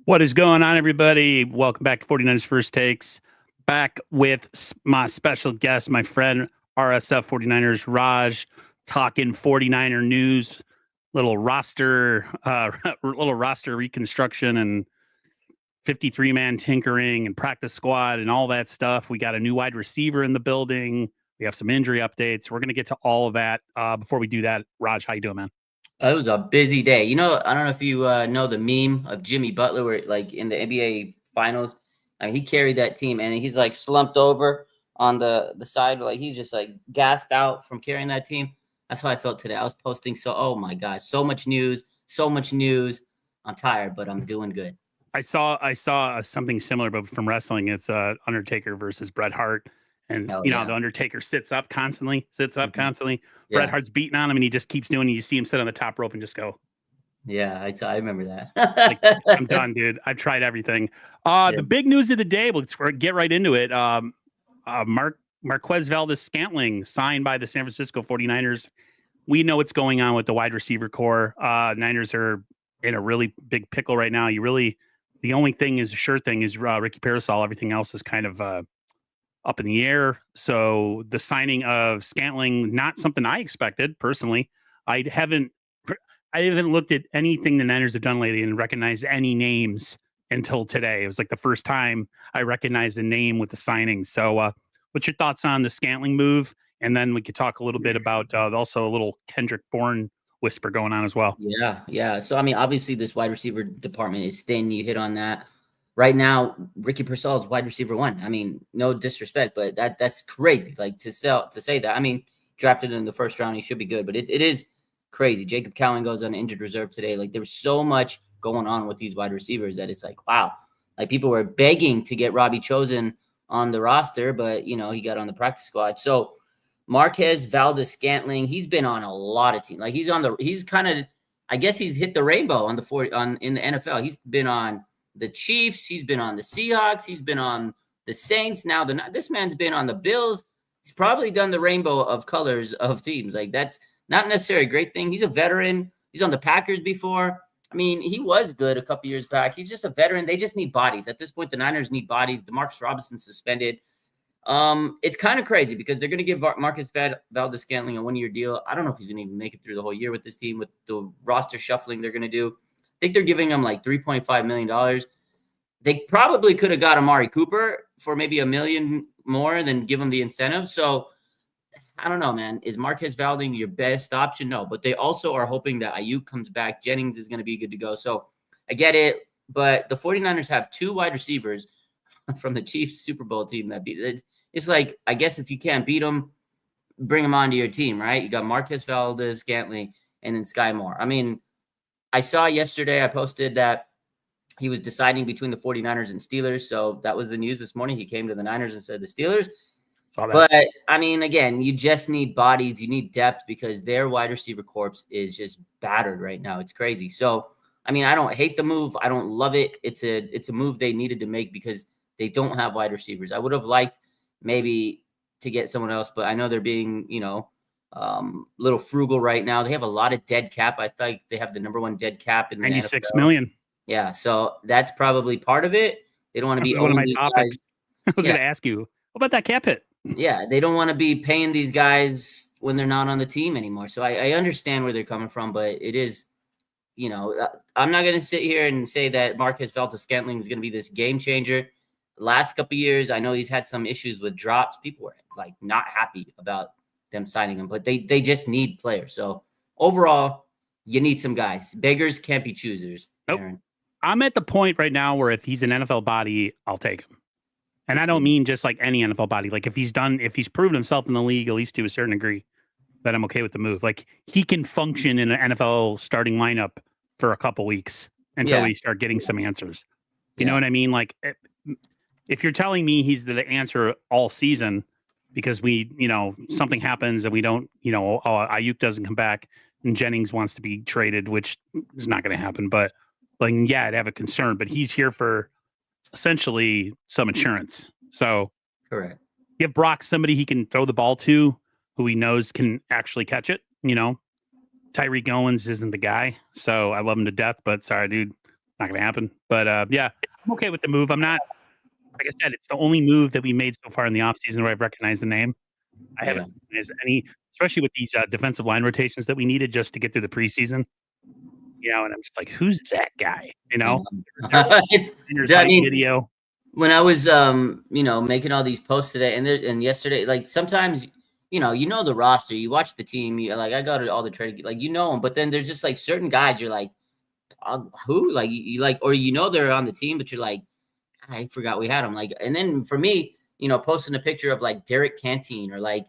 What is going on, everybody? Welcome back to 49ers First Takes. Back with my special guest, my friend RSF 49ers Raj, talking 49er news, little roster, little roster reconstruction, and 53-man tinkering and practice squad and all that stuff. We got a new wide receiver in the building. We have some injury updates. We're going to get to all of that. Before we do that, Raj, how you doing, man? It was a busy day. I don't know if you know the meme of Jimmy Butler, where like in the NBA Finals, he carried that team, and he's like slumped over on the side, like he's just like gassed out from carrying that team. That's how I felt today. I was posting oh my gosh, so much news. I'm tired, but I'm doing good. I saw something similar, but from wrestling. It's Undertaker versus Bret Hart, and Hell the yeah. Undertaker sits up constantly. Yeah. Bret Hart's beating on him, and he just keeps doing it. You see him sit on the top rope and just go. Yeah, I remember that. Like, I'm done, dude. I've tried everything. The big news of the day. Let's get right into it. Marquez Valdes-Scantling signed by the San Francisco 49ers. We know what's going on with the wide receiver core. Niners are in a really big pickle right now. The only thing is a sure thing is Ricky Parasol. Everything else is kind of up in the air. So the signing of Scantling, not something I expected personally. I haven't looked at anything the Niners have done lately and recognized any names until today. It was like the first time I recognized a name with the signing. So what's your thoughts on the Scantling move? And then we could talk a little bit about also a little Kendrick Bourne whisper going on as well. Yeah. So, obviously this wide receiver department is thin. You hit on that. Right now, Ricky Parcells is wide receiver one. No disrespect, but that's crazy. Like to say that. Drafted in the first round, he should be good, but it is crazy. Jacob Cowan goes on injured reserve today. Like there was so much going on with these wide receivers that it's like, wow. Like people were begging to get Robbie Chosen on the roster, but he got on the practice squad. So Marquez Valdes-Scantling, he's been on a lot of teams. Like he's kind of, I guess he's hit the rainbow in the NFL. He's been on the Chiefs, he's been on the Seahawks, he's been on the Saints. Now this man's been on the Bills. He's probably done the rainbow of colors of teams. Like that's not necessarily a great thing. He's a veteran. He's on the Packers before. He was good a couple years back. He's just a veteran. They just need bodies. At this point, the Niners need bodies. DeMarcus Robinson suspended. It's kind of crazy because they're going to give Marcus Valdes-Scantling a one-year deal. I don't know if he's going to even make it through the whole year with this team, with the roster shuffling they're going to do. I think they're giving him like $3.5 million. They probably could have got Amari Cooper for maybe $1 million more than give him the incentive. So I don't know, man. Is Marquez Valdes your best option? No, but they also are hoping that Ayuk comes back. Jennings is going to be good to go. So I get it, but the 49ers have two wide receivers from the Chiefs Super Bowl team that beat it. It's like, I guess if you can't beat them, bring them onto your team, right? You got Marquez Valdes-Scantling and then Sky Moore. I saw yesterday, I posted that he was deciding between the 49ers and Steelers. So that was the news this morning. He came to the Niners and said the Steelers. But, again, you just need bodies. You need depth because their wide receiver corps is just battered right now. It's crazy. So, I don't hate the move. I don't love it. It's a move they needed to make because they don't have wide receivers. I would have liked maybe to get someone else, but I know they're being, little frugal right now. They have a lot of dead cap. I think they have the number one dead cap in the 96 NFL. million. Yeah, so that's probably part of it. They don't want to be one of my topics. I was going to ask you, what about that cap hit? Yeah, they don't want to be paying these guys when they're not on the team anymore. So I understand where they're coming from, but it is, I'm not going to sit here and say that Marquez Valdes-Scantling is going to be this game changer. Last couple of years, I know he's had some issues with drops. People were like not happy about them signing him, but they just need players. So overall, you need some guys. Beggars can't be choosers. Nope. Aaron. I'm at the point right now where if he's an NFL body, I'll take him. And I don't mean just like any NFL body. Like if he's proven himself in the league, at least to a certain degree, that I'm okay with the move. Like he can function in an NFL starting lineup for a couple weeks until we start getting some answers. You know what I mean? Like if you're telling me he's the answer all season because something happens and we don't, Ayuk doesn't come back and Jennings wants to be traded, which is not going to happen. But like, yeah, I'd have a concern, but he's here for essentially some insurance. So correct. Give Brock somebody he can throw the ball to who he knows can actually catch it. Tyreek Owens isn't the guy. So I love him to death, but sorry, dude, not going to happen. But yeah, I'm okay with the move. I'm not, like I said, it's the only move that we made so far in the offseason where I've recognized the name. I haven't recognized any, especially with these defensive line rotations that we needed just to get through the preseason. And I'm just like, who's that guy? There's I like mean, video. When I was, making all these posts today and yesterday, like sometimes, the roster, you watch the team, I go to all the trade, like, them, but then there's just like certain guys you're like, who, like, you like, or they're on the team, but you're like, I forgot we had them. Like, and then for me, posting a picture of like Derek Canteen or like,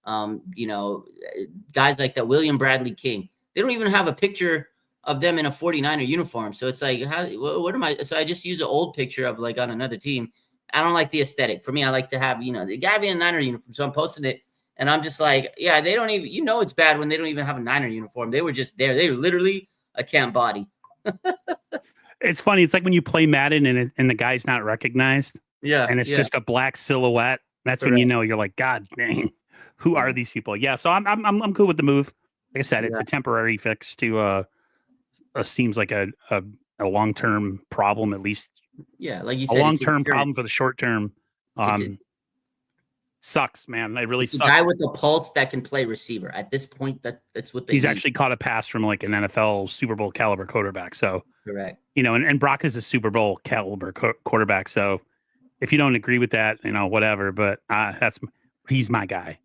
guys like that, William Bradley King, they don't even have a picture of them in a 49er uniform. So it's like, what am I? So I just use an old picture of like on another team. I don't like the aesthetic. For me, I like to have, the guy being a Niner uniform. So I'm posting it and I'm just like, yeah, they don't even, it's bad when they don't even have a Niner uniform. They were just there. They were literally a camp body. It's funny. It's like when you play Madden and the guy's not recognized. Yeah. And it's just a black silhouette. That's when you're like, God dang, who are these people? Yeah. So I'm cool with the move. Like I said, it's a temporary fix to seems like a long-term problem, at least. Yeah, like you said, a long-term problem for the short term. Sucks, man. It really sucks. A guy with a pulse that can play receiver. At this point, that's what he's actually caught a pass from like an NFL Super Bowl caliber quarterback. So correct. And Brock is a Super Bowl caliber quarterback. So if you don't agree with that, whatever. But he's my guy.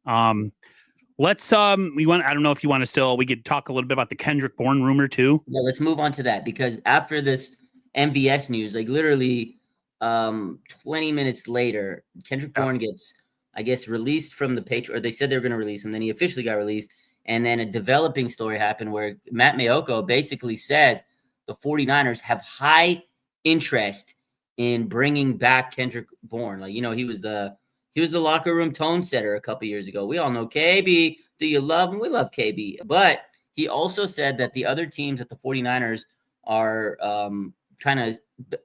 Let's I don't know if you want to we could talk a little bit about the Kendrick Bourne rumor too. Yeah, let's move on to that because after this MVS news, like literally 20 minutes later, Kendrick Bourne gets, I guess, released from the Patriots, or they said they were going to release him. Then he officially got released. And then a developing story happened where Matt Mayoko basically says the 49ers have high interest in bringing back Kendrick Bourne. Like, he was the locker room tone setter a couple years ago. We all know KB. Do you love him? We love KB. But he also said that the other teams that the 49ers are kind of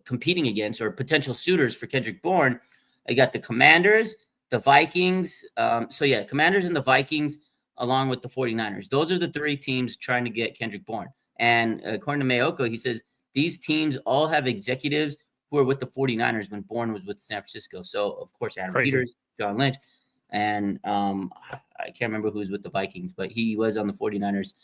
competing against or potential suitors for Kendrick Bourne, I got the Commanders, the Vikings. Commanders and the Vikings along with the 49ers. Those are the three teams trying to get Kendrick Bourne. And according to Mayoko, he says these teams all have executives who were with the 49ers when Bourne was with San Francisco. So, of course, Adam Peters, John Lynch, and I can't remember who was with the Vikings, but he was on the 49ers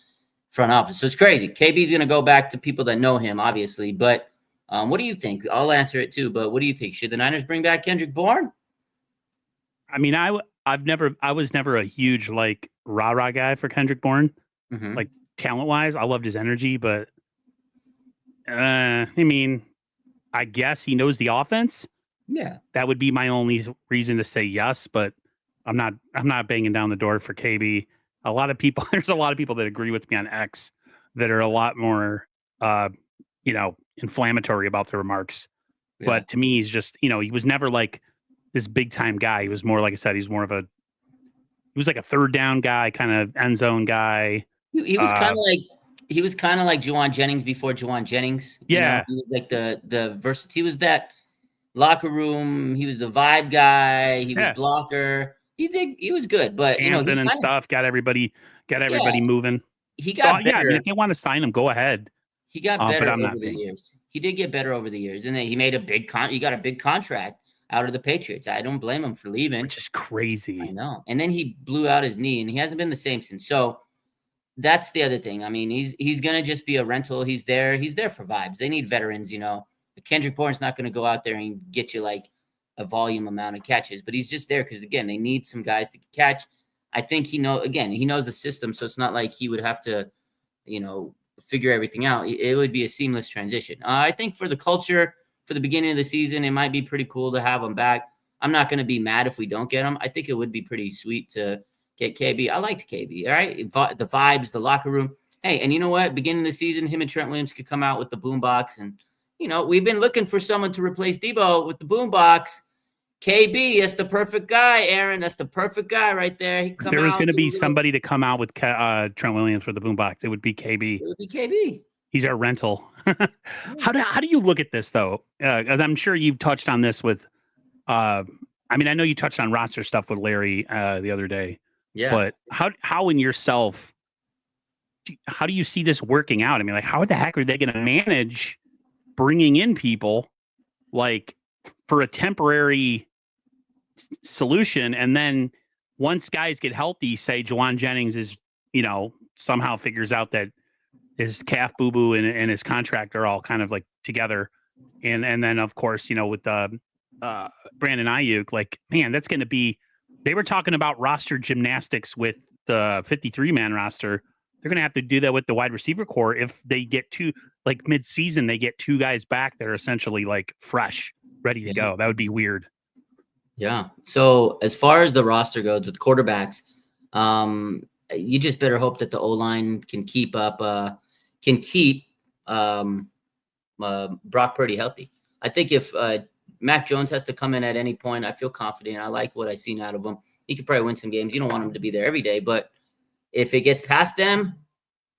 front office. So it's crazy. KB's going to go back to people that know him, obviously. But what do you think? I'll answer it too, but what do you think? Should the Niners bring back Kendrick Bourne? I mean, I was never a huge like rah-rah guy for Kendrick Bourne, like talent-wise. I loved his energy, but I mean, I guess he knows the offense. Yeah, that would be my only reason to say yes, but I'm not banging down the door for KB. There's a lot of people that agree with me on X that are a lot more, inflammatory about the remarks. Yeah. But to me, he's just, he was never like this big time guy. He was more, like I said, he was like a third down guy, kind of end zone guy. He was kind of like Juwan Jennings before Juwan Jennings. Yeah. He was like the versatility. He was that locker room. He was the vibe guy. He was blocker. He was good, but and stuff got everybody moving. He got better. I mean, if they want to sign him, go ahead. He got better over the years. He did get better over the years, and then he made he got a big contract out of the Patriots. I don't blame him for leaving, which is crazy. I know. And then he blew out his knee, and he hasn't been the same since. So that's the other thing. I mean, he's gonna just be a rental. He's there for vibes. They need veterans, Kendrick Bourne's not gonna go out there and get you like a volume amount of catches, but he's just there because again, they need some guys to catch. I think he knows the system, so it's not like he would have to, figure everything out. It would be a seamless transition. I think for the culture, for the beginning of the season, it might be pretty cool to have him back. I'm not going to be mad if we don't get him. I think it would be pretty sweet to get KB. I liked KB, all right? The vibes, the locker room. Hey, and you know what? Beginning of the season, him and Trent Williams could come out with the boombox. And, we've been looking for someone to replace Debo with the boombox. KB, that's the perfect guy, Aaron. That's the perfect guy right there. There was going to be somebody to come out with Trent Williams for the boombox. It would be KB. It would be KB. He's our rental. How do you look at this though? As I'm sure you've touched on this with, I know you touched on roster stuff with Larry the other day. Yeah. But how in yourself, how do you see this working out? I mean, like, how the heck are they going to manage bringing in people like for a temporary solution, and then once guys get healthy, say Jawan Jennings is, somehow figures out that his calf boo boo and his contract are all kind of like together, and then of course with Brandon Ayuk, like, man, that's going to be. They were talking about roster gymnastics with the 53-man roster. They're going to have to do that with the wide receiver core if they get two, like mid-season, they get two guys back that are essentially like fresh, ready to go. That would be weird. Yeah. So as far as the roster goes with quarterbacks, you just better hope that the O-line can keep Brock Purdy healthy. I think if Mac Jones has to come in at any point, I feel confident. I like what I've seen out of him. He could probably win some games. You don't want him to be there every day, but if it gets past them,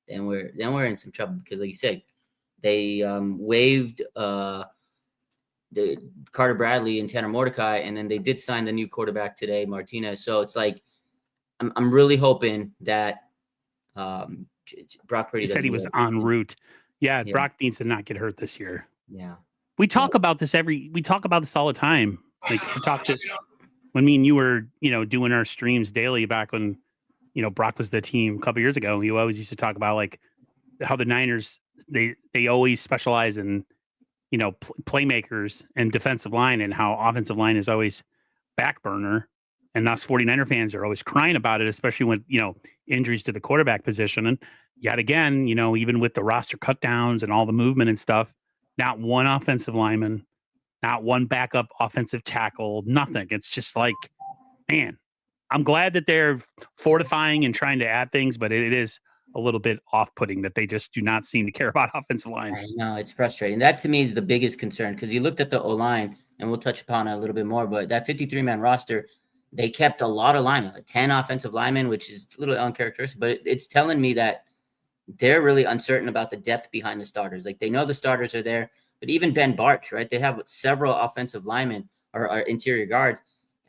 then we're in some trouble because, like you said, they waived the Carter Bradley and Tanner Mordecai, and then they did sign the new quarterback today, Martinez. So it's like I'm really hoping that Brock Purdy. He said he was en route. Yeah, Brock needs to not get hurt this year. Yeah, we talk about this we talk about this all the time. Like we talked this when me and you were doing our streams daily back when Brock was the team a couple years ago. You always used to talk about like how the Niners they always specialize in playmakers and defensive line, and how offensive line is always back burner. And us 49er fans are always crying about it, especially when, injuries to the quarterback position. And yet again, even with the roster cut downs and all the movement and stuff, not one offensive lineman, not one backup offensive tackle, nothing. It's just like, man, I'm glad that they're fortifying and trying to add things, but it is a little bit off-putting that they just do not seem to care about offensive line. I know, it's frustrating. That to me is the biggest concern, because you looked at the O-line, and we'll touch upon it a little bit more, but that 53-man roster, they kept a lot of linemen, like 10 offensive linemen, which is a little uncharacteristic, but it's telling me that they're really uncertain about the depth behind the starters. Like, they know the starters are there, but even Ben Barch, right? They have several offensive linemen or interior guards.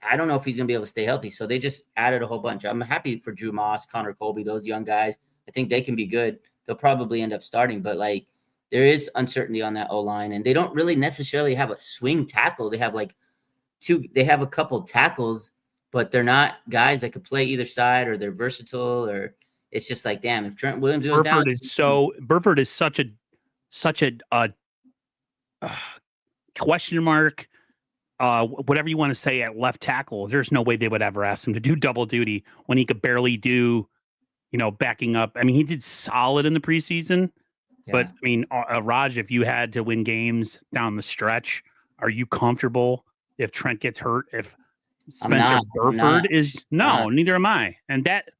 I don't know if he's going to be able to stay healthy, so they just added a whole bunch. I'm happy for Drew Moss, Connor Colby, those young guys. I think they can be good. They'll probably end up starting, but like, there is uncertainty on that O-line, and they don't really necessarily have a swing tackle. They have they have a couple tackles, but they're not guys that could play either side, or they're versatile, or it's just like, damn, if Trent Williams goes down. Burford is such a question mark, whatever you want to say, at left tackle. There's no way they would ever ask him to do double duty when he could barely do, backing up. I mean, he did solid in the preseason, but I mean, Raj, if you had to win games down the stretch, are you comfortable if Trent gets hurt? If Spencer Burford is neither am I. And that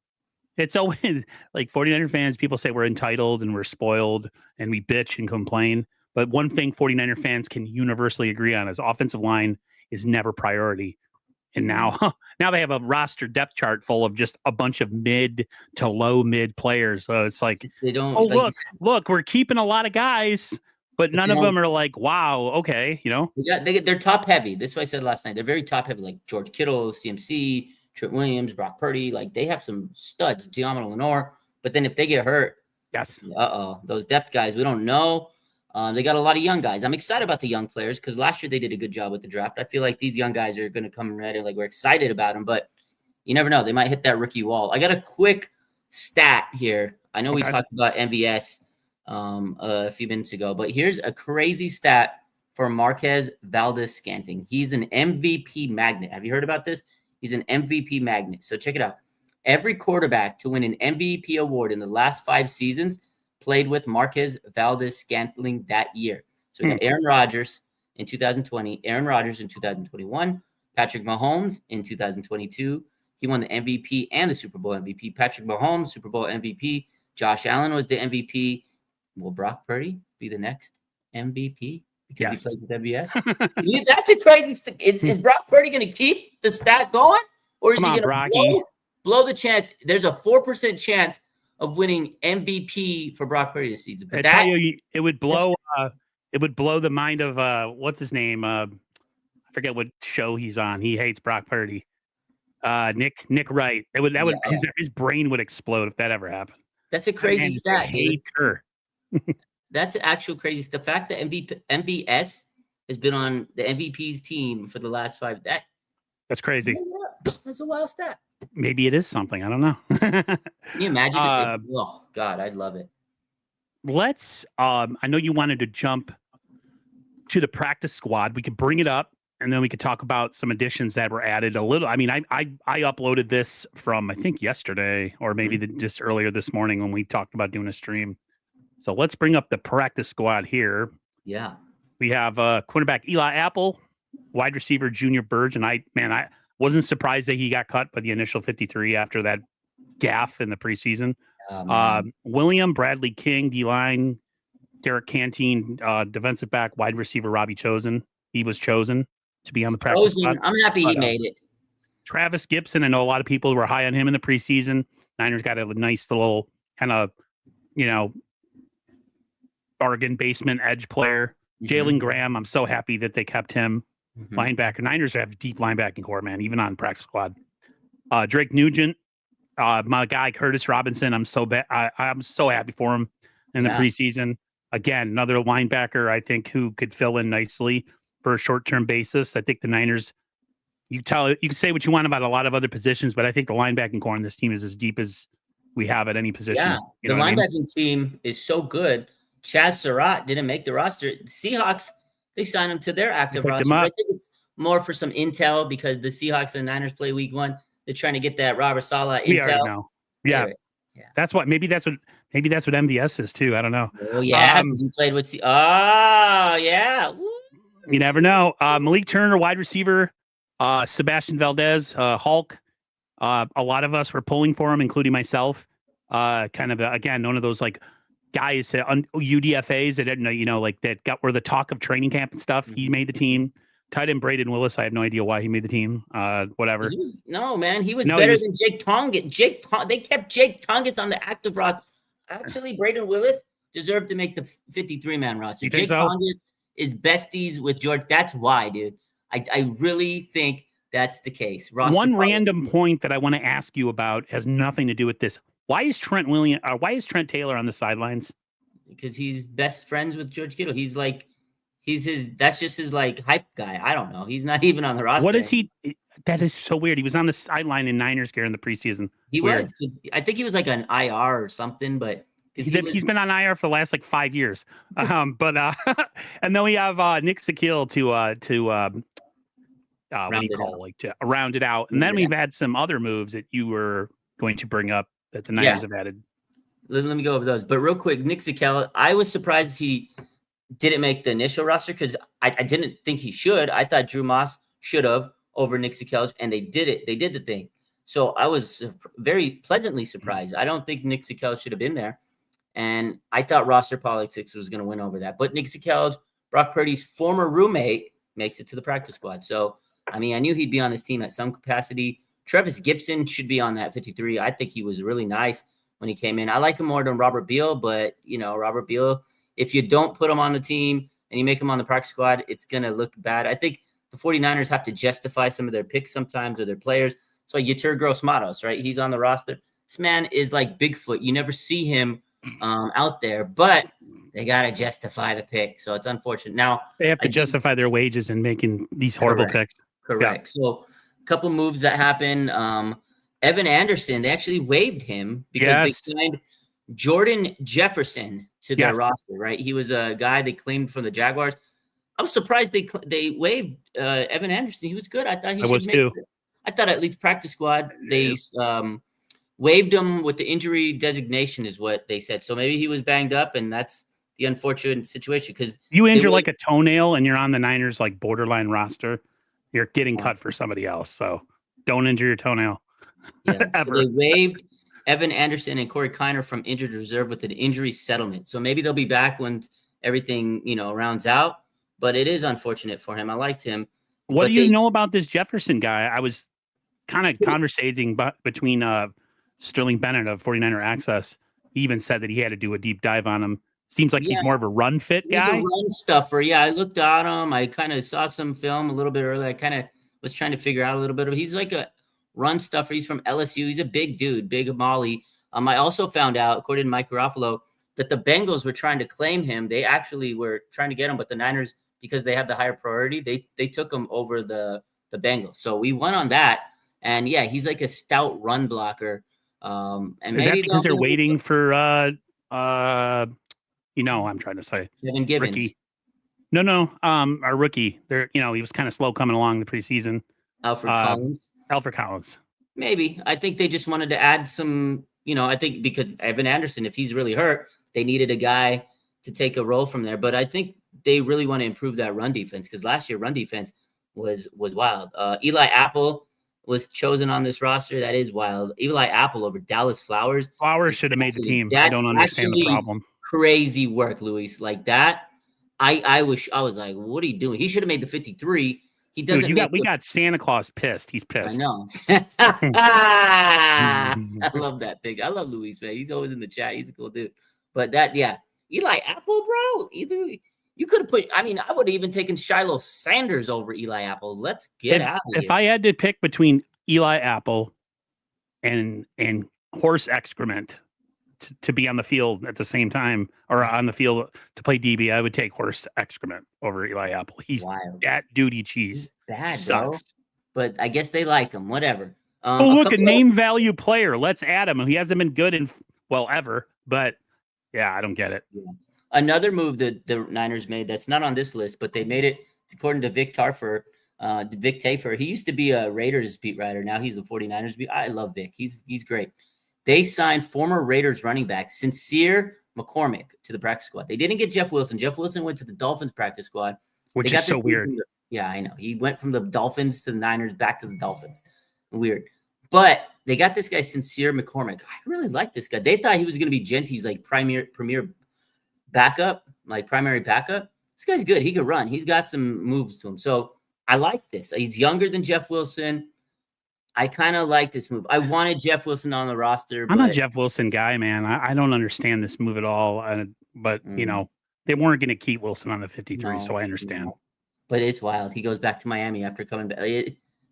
it's always like 49er fans, people say we're entitled and we're spoiled and we bitch and complain. But one thing 49er fans can universally agree on is offensive line is never priority. And now they have a roster depth chart full of just a bunch of mid to low mid players. So it's like, they don't. Look, we're keeping a lot lot, but none of them are like, wow, okay, they're top heavy. This is what I said last night. They're very top heavy, like George Kittle, CMC, Trent Williams, Brock Purdy. Like, they have some studs, Deommodore Lenoir. But then if they get hurt, yes, those depth guys, we don't know. They got a lot of young guys. I'm excited about the young players because last year they did a good job with the draft. I feel like these young guys are going to come ready. Like, we're excited about them, but you never know. They might hit that rookie wall. I got a quick stat here. I know we talked about MVS a few minutes ago, but here's a crazy stat for Marquez Valdes-Scantling. He's an MVP magnet. Have you heard about this? He's an MVP magnet. So check it out. Every quarterback to win an MVP award in the last 5 seasons played with Marquez Valdes-Scantling that year. So we got Aaron Rodgers in 2020, Aaron Rodgers in 2021, Patrick Mahomes in 2022. He won the MVP and the Super Bowl MVP. Patrick Mahomes, Super Bowl MVP. Josh Allen was the MVP. Will Brock Purdy be the next MVP because he plays with MVS? That's a crazy. Is Brock Purdy going to keep the stat going, or is he going to blow the chance? There's a 4% chance of winning MVP for Brock Purdy this season. But it would blow. It would blow the mind of what's his name? I forget what show he's on. He hates Brock Purdy. Nick Wright. His brain would explode if that ever happened. That's a crazy stat. Hater. That's actual crazy. The fact that MVS has been on the MVP's team for the last 5. That's crazy. That's a wild stat. Maybe it is something. I don't know. Can you imagine? Oh God, I'd love it. Let's. I know you wanted to jump to the practice squad. We could bring it up, and then we could talk about some additions that were added a little. I mean, I uploaded this from, I think, yesterday or maybe just earlier this morning when we talked about doing a stream. So let's bring up the practice squad here. Yeah. We have quarterback Eli Apple, wide receiver Junior Burge, and I wasn't surprised that he got cut by the initial 53 after that gaffe in the preseason. William Bradley King, D-line, Derek Canteen, defensive back, wide receiver Robbie Chosen. He was chosen to be on the practice squad. I'm happy he made it. Travis Gibson, I know a lot of people were high on him in the preseason. Niners got a nice little kind of, bargain basement edge player. Jalen Graham, I'm so happy that they kept him. Linebacker. Niners have a deep linebacking core, man, even on practice squad. Drake Nugent, my guy Curtis Robinson. I'm so happy for him in the preseason. Again, another linebacker I think who could fill in nicely for a short-term basis. I think the Niners. You can say what you want about a lot of other positions, but I think the linebacking core on this team is as deep as we have at any position. Yeah, the linebacking team is so good. Chaz Surratt didn't make the roster. The Seahawks, they signed him to their active roster. I think it's more for some intel because the Seahawks and the Niners play week 1. They're trying to get that Robert Saleh intel. We already know. Yeah. That's what MVS is too. I don't know. Oh yeah, because he played with yeah. Woo. You never know. Malik Turner, wide receiver. Sebastian Valdez, Hulk. A lot of us were pulling for him, including myself. Kind of again, one of those like guys UDFAs that didn't like that were the talk of training camp and stuff. He made the team. Tight end Braden Willis. I have no idea why he made the team. Whatever. He was better than Jake Tonges. They kept Jake Tonges on the active roster. Actually, Braden Willis deserved to make the 53-man roster. Jake Tonges is besties with George. That's why, dude. I really think that's the case. One random point that I want to ask you about has nothing to do with this. Why is Trent Taylor on the sidelines? Because he's best friends with George Kittle. That's just his like hype guy. I don't know. He's not even on the roster. What is he? That is so weird. He was on the sideline in Niners gear in the preseason. He was. I think he was like an IR or something, but he's been on IR for the last like 5 years. And then we have Nick Sakil to round it out. And then we've had some other moves that you were going to bring up that the Niners have added. Let me go over those. But real quick, Nick Sakil, I was surprised he didn't make the initial roster because I didn't think he should. I thought Drew Moss should have over Nick Sakil, and they did it. They did the thing. So I was very pleasantly surprised. I don't think Nick Sakil should have been there. And I thought roster politics was going to win over that. But Nick Sakil, Brock Purdy's former roommate, makes it to the practice squad. So, I mean, I knew he'd be on his team at some capacity. Travis Gibson should be on that 53. I think he was really nice when he came in. I like him more than Robert Beal, but, Robert Beal, if you don't put him on the team and you make him on the practice squad, it's going to look bad. I think the 49ers have to justify some of their picks sometimes or their players. So Yetur Gross-Matos, right? He's on the roster. This man is like Bigfoot. You never see him out there, but they got to justify the pick. So it's unfortunate. Now they have to justify their wages and making these horrible picks. Correct. Yeah. So a couple moves that happened. Evan Anderson, they actually waived him because they signed Jordan Jefferson to their roster, right? He was a guy they claimed from the Jaguars. I was surprised they waived Evan Anderson. He was good. I thought he should make it. I thought at least practice squad. They waived him with the injury designation is what they said. So maybe he was banged up, and that's the unfortunate situation. Because you injure like a toenail and you're on the Niners like borderline roster, you're getting cut for somebody else. So don't injure your toenail. Yeah, so they waived Evan Anderson and Corey Kiner from injured reserve with an injury settlement. So maybe they'll be back when everything, rounds out. But it is unfortunate for him. I liked him. What do you know about this Jefferson guy? I was kind of conversating between Sterling Bennett of 49er Access. He even said that he had to do a deep dive on him. Seems like he's more of a run fit guy. He's a run stuffer. Yeah, I looked at him. I kind of saw some film a little bit earlier. I kind of was trying to figure out a little bit of. He's like a run stuffer. He's from LSU. He's a big dude, big Molly. I also found out, according to Mike Garofalo, that the Bengals were trying to claim him. They actually were trying to get him, but the Niners, because they have the higher priority, they took him over the Bengals. So we won on that. And yeah, he's like a stout run blocker. And Is maybe that because they're waiting for I'm trying to say Kevin Givens. Ricky. No, our rookie. There, he was kind of slow coming along the preseason. Alfred Collins. Alfred Collins. Maybe. I think they just wanted to add some, I think because Evan Anderson, if he's really hurt, they needed a guy to take a role from there. But I think they really want to improve that run defense, because last year run defense was wild. Eli Apple was chosen on this roster. That is wild. Eli Apple over Dallas Flowers. Flowers should have made the team. I don't understand the problem. Crazy work, Luis. Like that. I was like, what are you doing? He should have made the 53. He doesn't. Dude, we got Santa Claus pissed. He's pissed. I know. I love that thing. I love Luis, man. He's always in the chat. He's a cool dude. But Eli Apple, bro. Either you could have put. I mean, I would have even taken Shiloh Sanders over Eli Apple. Let's get out of here. If I had to pick between Eli Apple and horse excrement to be on the field at the same time, or on the field to play DB, I would take horse excrement over Eli Apple. He's wild. That duty cheese. He's bad, sucks. Bro. But I guess they like him. Whatever. Look, a name value player. Let's add him. He hasn't been good ever. But yeah, I don't get it. Yeah. Another move that the Niners made that's not on this list, but they made it. It's according to Vic Tafer. He used to be a Raiders beat writer. Now he's the 49ers beat. I love Vic. He's great. They signed former Raiders running back Sincere McCormick to the practice squad. They didn't get Jeff Wilson. Jeff Wilson went to the Dolphins practice squad. Which is so weird. Yeah, I know. He went from the Dolphins to the Niners, back to the Dolphins. Weird. But they got this guy, Sincere McCormick. I really like this guy. They thought he was going to be Genty's like premier backup, like primary backup. This guy's good. He can run. He's got some moves to him. So I like this. He's younger than Jeff Wilson. I kind of like this move. I wanted Jeff Wilson on the roster. I'm a Jeff Wilson guy, man. I don't understand this move at all. But they weren't going to keep Wilson on the 53, so I understand. No. But it's wild. He goes back to Miami after coming back.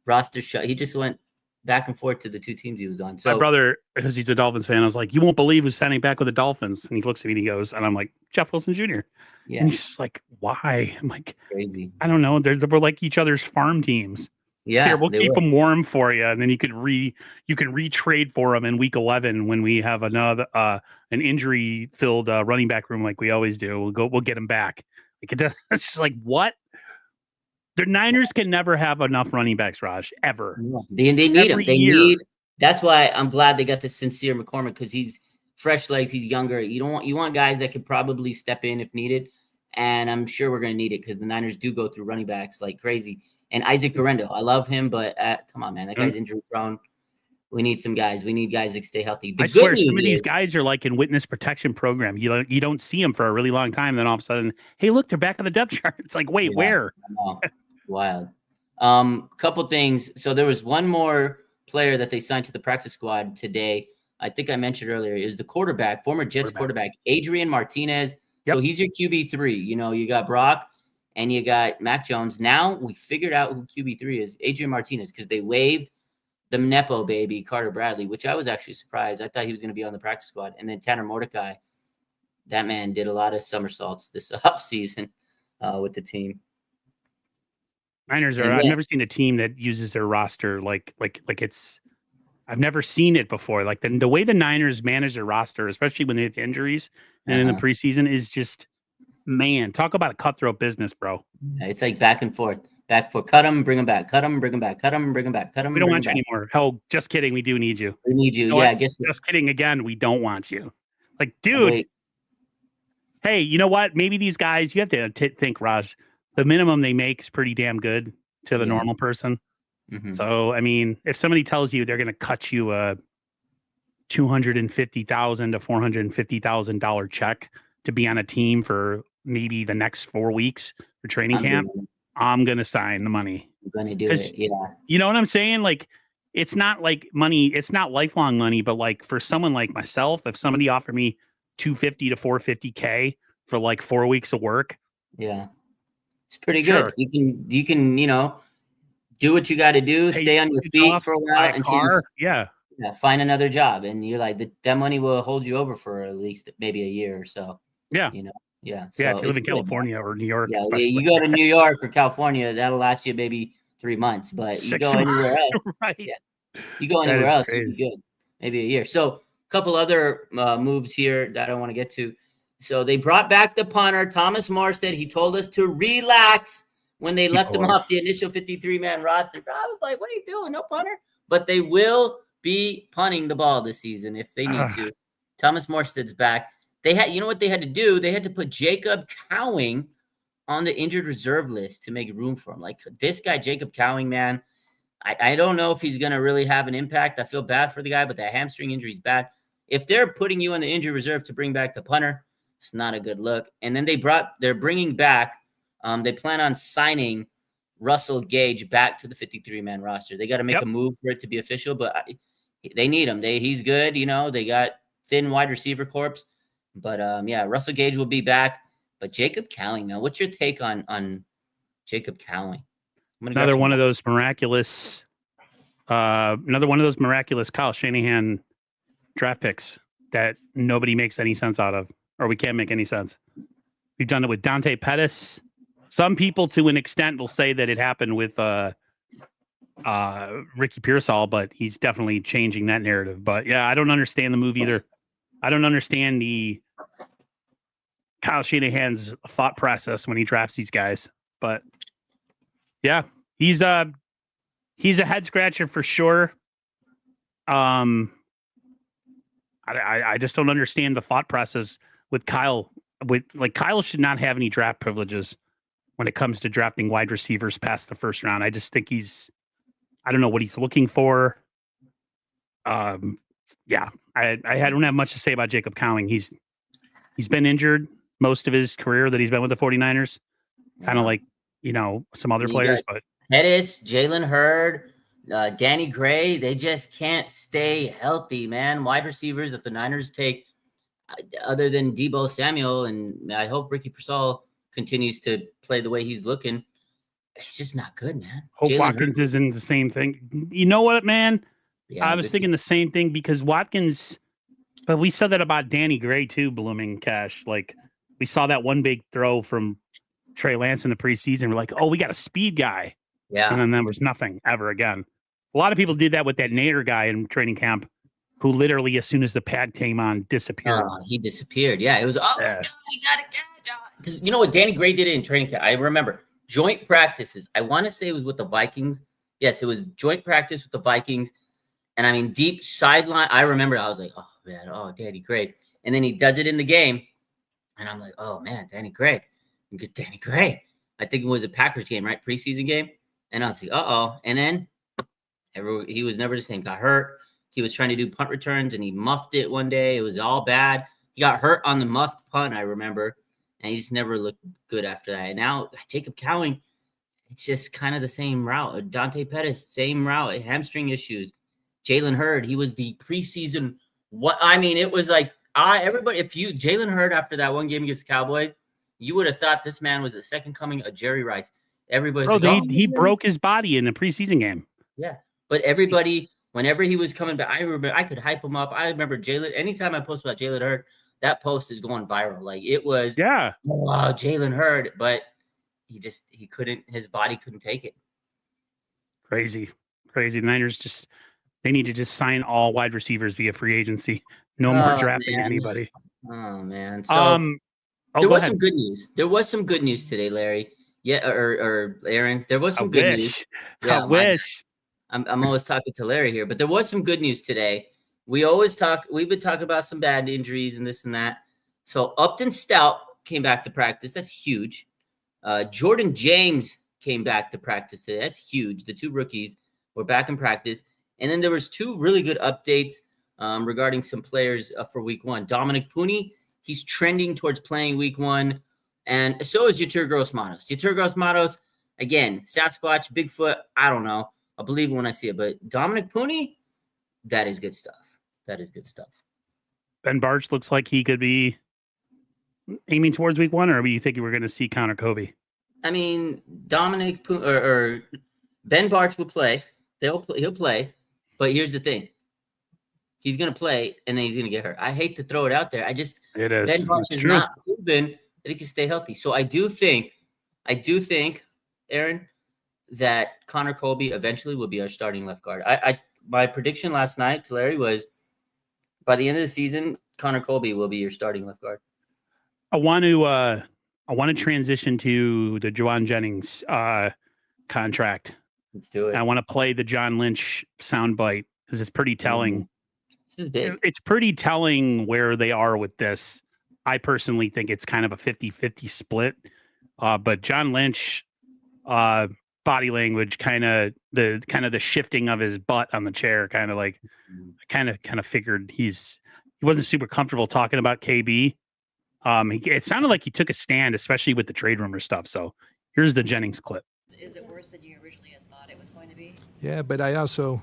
Roster shut. He just went back and forth to the two teams he was on. So my brother, because he's a Dolphins fan, I was like, "You won't believe who's signing back with the Dolphins." And he looks at me and he goes, and I'm like, "Jeff Wilson Jr." Yeah. And he's just like, "Why?" I'm like, "Crazy." I don't know. We're like each other's farm teams. Yeah, here, we'll keep them warm for you, and then you can retrade for them in week 11 when we have another an injury filled running back room like we always do. We'll get them back. Like it's just like, what? The Niners can never have enough running backs, Raj, ever. They need them. That's why I'm glad they got this Sincere McCormick, because he's fresh legs, he's younger. You want guys that could probably step in if needed, and I'm sure we're going to need it because the Niners do go through running backs like crazy. And Isaac Guerrendo, I love him, but come on, man, that guy's injury prone. We need some guys. We need guys that stay healthy. I swear, some of these guys are like in witness protection program. You don't see them for a really long time, then all of a sudden, hey, look, they're back on the depth chart. It's like, wait, where? Wild. Couple things. So there was one more player that they signed to the practice squad today. I think I mentioned earlier, is the quarterback, former Jets quarterback, Adrian Martinez. Yep. So he's your QB3. You got Brock and you got Mac Jones. Now we figured out who QB3 is, Adrian Martinez, because they waived the Nepo baby, Carter Bradley, which I was actually surprised. I thought he was going to be on the practice squad. And then Tanner Mordecai, that man did a lot of somersaults this offseason with the team. Niners are. I've never seen a team that uses their roster like it's. I've never seen it before. Like the way the Niners manage their roster, especially when they have injuries and in the preseason, is just, man, talk about a cutthroat business, bro. Yeah, it's like back and forth. Cut them, bring them back. Cut them, bring them back. Cut them, bring them back. Cut them. We don't want you anymore. Hell, just kidding. We do need you. We need you. I guess. Just kidding again. We don't want you. Like, dude. Hey, you know what? Maybe these guys. You have to think, Raj. The minimum they make is pretty damn good to the normal person. Mm-hmm. So, I mean, if somebody tells you they're going to cut you a $250,000 to $450,000 check to be on a team for maybe the next 4 weeks for training camp, I'm going to sign the money. I'm going to do it. Yeah. You know what I'm saying? Like, it's not like money. It's not lifelong money, but like for someone like myself, if somebody offered me $250 to $450K for like 4 weeks of work. Yeah. It's pretty good. Sure. You can, do what you got to do. Stay on your feet for a while until Yeah, find another job, and you're like that money will hold you over for at least maybe a year or so. Yeah. You know, yeah. Yeah. So If you live it's in good, man. California or New York, Yeah, especially you go to New York or California, that'll last you maybe 3 months, but you 6 go months, anywhere else, right? yeah, you go That anywhere is else, you'd be crazy. good, maybe a year. So, a couple other moves here that I want to get to. So they brought back the punter, Thomas Morstead. He told us to relax when they left him off the initial 53-man roster. I was like, what are you doing? No punter? But they will be punting the ball this season if they need to. Thomas Morstead's back. They had, you know what they had to do? They had to put Jacob Cowing on the injured reserve list to make room for him. Like this guy, Jacob Cowing, man, I don't know if he's going to really have an impact. I feel bad for the guy, but that hamstring injury is bad. If they're putting you on the injured reserve to bring back the punter, it's not a good look. And then they're bringing back, they plan on signing Russell Gage back to the 53-man roster. They got to make a move for it to be official, but they need him. He's good. You know, they got thin wide receiver corps, but yeah, Russell Gage will be back. But Jacob Cowing, man, what's your take on Jacob Cowing? Another one of those miraculous Kyle Shanahan draft picks that nobody makes any sense out of, or we can't make any sense. We've done it with Dante Pettis. Some people, to an extent, will say that it happened with Ricky Pearsall, but he's definitely changing that narrative. But yeah, I don't understand the move either. I don't understand the Kyle Shanahan's thought process when he drafts these guys. But yeah, he's a head scratcher for sure. I just don't understand the thought process with Kyle. Kyle should not have any draft privileges when it comes to drafting wide receivers past the first round. I just think I don't know what he's looking for. Yeah, I don't have much to say about Jacob Cowing. He's been injured most of his career that he's been with the 49ers. Kind of like, some other players, but Pettis, Jalen Hurd, Danny Gray, they just can't stay healthy, man. Wide receivers that the Niners take, other than Deebo Samuel, and I hope Ricky Pearsall continues to play the way he's looking. It's just not good, man. Hope Watkins isn't the same thing. You know what, man? Yeah, I was thinking the same thing because Watkins, but we said that about Danny Gray too, Blooming Cash. Like we saw that one big throw from Trey Lance in the preseason. We're like, oh, we got a speed guy. Yeah. And then there was nothing ever again. A lot of people did that with that Nader guy in training camp, who literally, as soon as the pad came on, disappeared. He disappeared. Yeah. It was, my God, he got a catch. Because you know what Danny Gray did it in training camp? I remember joint practices. I want to say it was with the Vikings. Yes, it was joint practice with the Vikings. And I mean, deep sideline. I remember I was like, oh, man, Danny Gray. And then he does it in the game. And I'm like, oh, man, Danny Gray. Good Danny Gray. I think it was a Packers game, right? Preseason game. And I was like, uh-oh. And then he was never the same. Got hurt. He was trying to do punt returns, and he muffed it one day. It was all bad. He got hurt on the muffed punt, I remember. And he just never looked good after that. And now Jacob Cowing, it's just kind of the same route. Dante Pettis, same route. Hamstring issues. Jalen Hurd, he was the preseason. It was like everybody. If Jalen Hurd after that one game against the Cowboys, you would have thought this man was the second coming of Jerry Rice. Everybody's he broke his body in a preseason game. Yeah, but everybody, whenever he was coming back, I remember I could hype him up. I remember Jalen. Anytime I post about Jalen Hurd, that post is going viral. Like it was, wow, Jalen Hurd, but he couldn't. His body couldn't take it. Crazy. The Niners they need to just sign all wide receivers via free agency. No more drafting anybody. Oh man. So there was some good news. There was some good news today, Larry. Yeah, or Aaron. There was some good news. Yeah, I wish. I'm always talking to Larry here, but there was some good news today. We've been talking about some bad injuries and this and that. So Upton Stout came back to practice. That's huge. Jordan James came back to practice today. That's huge. The two rookies were back in practice. And then there was two really good updates regarding some players for week one. Dominic Pooney, he's trending towards playing week one. And so is Yetur Gross-Matos. Yetur Gross-Matos, again, Sasquatch, Bigfoot, I don't know. I'll believe it when I see it. But Dominic Pooney, that is good stuff. Ben Barch looks like he could be aiming towards week one, or do you think you were going to see Connor Kobe? I mean, Dominic Pooney or Ben Barch will play. He'll play. But here's the thing. he's going to play, and then he's going to get hurt. I hate to throw it out there. It is. Ben Barnes It's has true. not proven that he can stay healthy. So I do think, Aaron, that Connor Colby eventually will be our starting left guard. My prediction last night to Larry was by the end of the season, Connor Colby will be your starting left guard. I want to transition to the Juwan Jennings contract. Let's do it. I want to play the John Lynch soundbite because it's pretty telling. This is big. It's pretty telling where they are with this. I personally think it's kind of a 50-50 split. But John Lynch, body language, kind of the shifting of his butt on the chair, kind of figured he wasn't super comfortable talking about KB. It sounded like he took a stand, especially with the trade rumor stuff. So here's the Jennings clip. Is it worse than you originally had thought it was going to be? Yeah, but I also,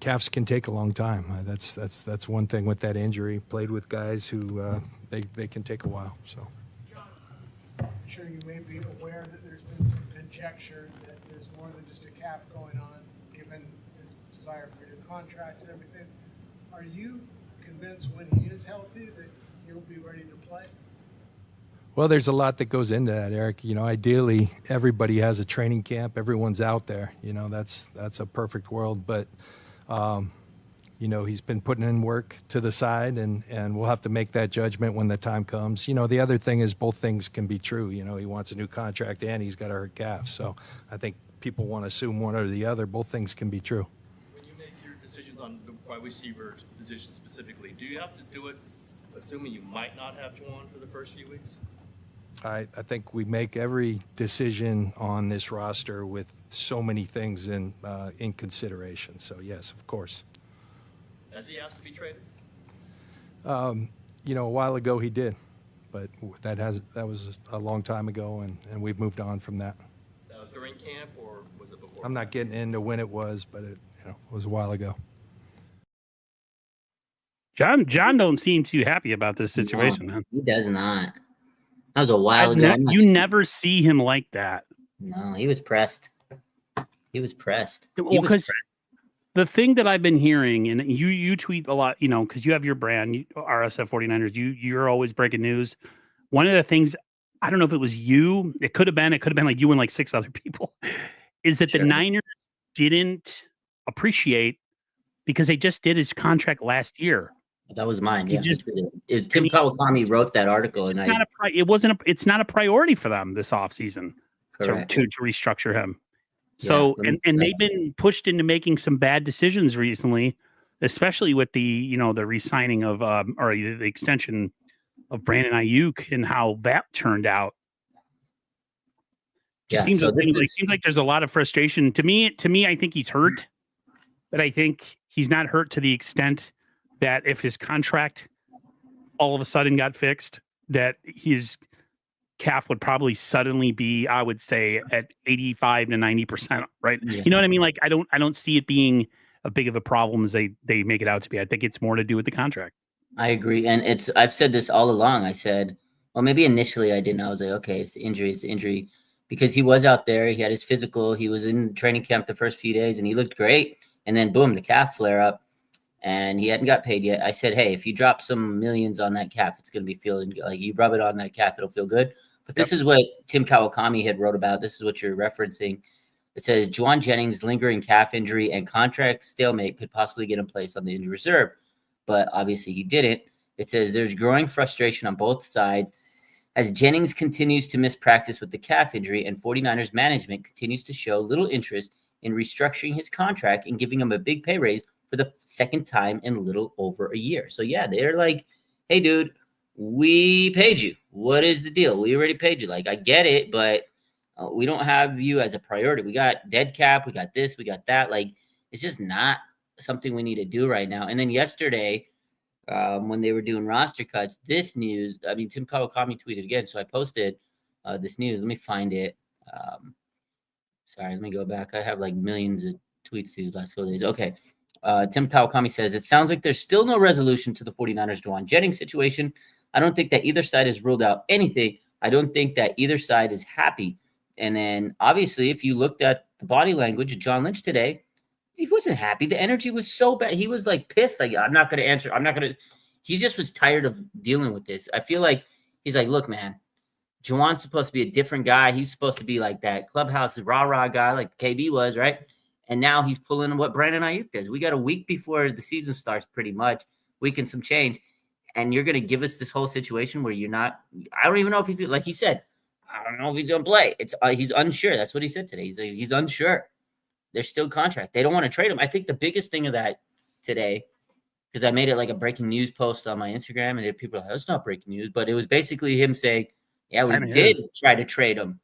calves can take a long time. That's one thing with that injury. Played with guys who they can take a while. So. John, I'm sure you may be aware that there's been some conjecture that there's more than just a calf going on, given his desire for a new contract and everything. Are you convinced when he is healthy that he'll be ready to play? Well, there's a lot that goes into that, Eric. Ideally, everybody has a training camp. Everyone's out there. That's a perfect world. But, he's been putting in work to the side, and we'll have to make that judgment when the time comes. The other thing is both things can be true. He wants a new contract and he's got a hurt calf. So I think people want to assume one or the other. Both things can be true. When you make your decisions on the wide receiver position specifically, do you have to do it assuming you might not have Juwan for the first few weeks? I think we make every decision on this roster with so many things in consideration. So, yes, of course. Has he asked to be traded? A while ago he did, but that was a long time ago, and we've moved on from that. That was during camp, or was it before? I'm not getting into when it was, but it was a while ago. John don't seem too happy about this situation, man. He does not. That was a while ago. You never see him like that. No, he was pressed. Well, because the thing that I've been hearing, and you tweet a lot, because you have your brand, RSF 49ers, you're always breaking news. One of the things, I don't know if it was you, it could have been like you and like 6 other people, is that the Niners didn't appreciate because they just did his contract last year. That was mine. Yeah, it's Tim Kawakami wrote that article, and it's not a priority for them this offseason to restructure him. So and they've been pushed into making some bad decisions recently, especially with the the re-signing of or the extension of Brandon Ayuk and how that turned out. Yeah, seems like there's a lot of frustration. To me, I think he's hurt, but I think he's not hurt to the extent that if his contract all of a sudden got fixed, that his calf would probably suddenly be, I would say, at 85 to 90%, right? Yeah. You know what I mean? Like I don't see it being a big of a problem as they make it out to be. I think it's more to do with the contract. I agree. And I've said this all along. I said, well, maybe initially I didn't. I was like, okay, it's the injury. Because he was out there, he had his physical, he was in training camp the first few days and he looked great. And then boom, the calf flare up. And he hadn't got paid yet. I said, hey, if you drop some millions on that calf, it's going to be feeling like you rub it on that calf, it'll feel good. But this is what Tim Kawakami had wrote about. This is what you're referencing. It says, Juwan Jennings' lingering calf injury and contract stalemate could possibly get him placed on the injury reserve. But obviously he didn't. It says there's growing frustration on both sides as Jennings continues to miss practice with the calf injury and 49ers management continues to show little interest in restructuring his contract and giving him a big pay raise for the second time in a little over a year. So, yeah, they're like, hey, dude, we paid you. What is the deal? We already paid you. Like, I get it, but we don't have you as a priority. We got dead cap. We got this. We got that. Like, it's just not something we need to do right now. And then yesterday, when they were doing roster cuts, this news, I mean, Tim Kawakami tweeted again. So I posted this news. Let me find it. Sorry, let me go back. I have like millions of tweets these last couple days. Okay. Tim Kawakami says, it sounds like there's still no resolution to the 49ers Juwan Jennings situation. I don't think that either side has ruled out anything. I don't think that either side is happy. And then obviously, if you looked at the body language of John Lynch today, He wasn't happy. The energy was so bad. He was like pissed. Like, I'm not going to answer. I'm not going to. He just was tired of dealing with this. I feel like he's like, look, man, Juwan's supposed to be a different guy. He's supposed to be like that clubhouse rah-rah guy like KB was, right? And now he's pulling what Brandon Ayuk does. We got a week before the season starts, pretty much, week and some change. And you're going to give us this whole situation where you're not – I don't even know if he's – like he said, I don't know if he's going to play. It's he's unsure. That's what he said today. He's unsure. They're still contract. They don't want to trade him. I think the biggest thing of that today, because I made it like a breaking news post on my Instagram, and people are like, that's not breaking news. But it was basically him saying, yeah, we did try to trade him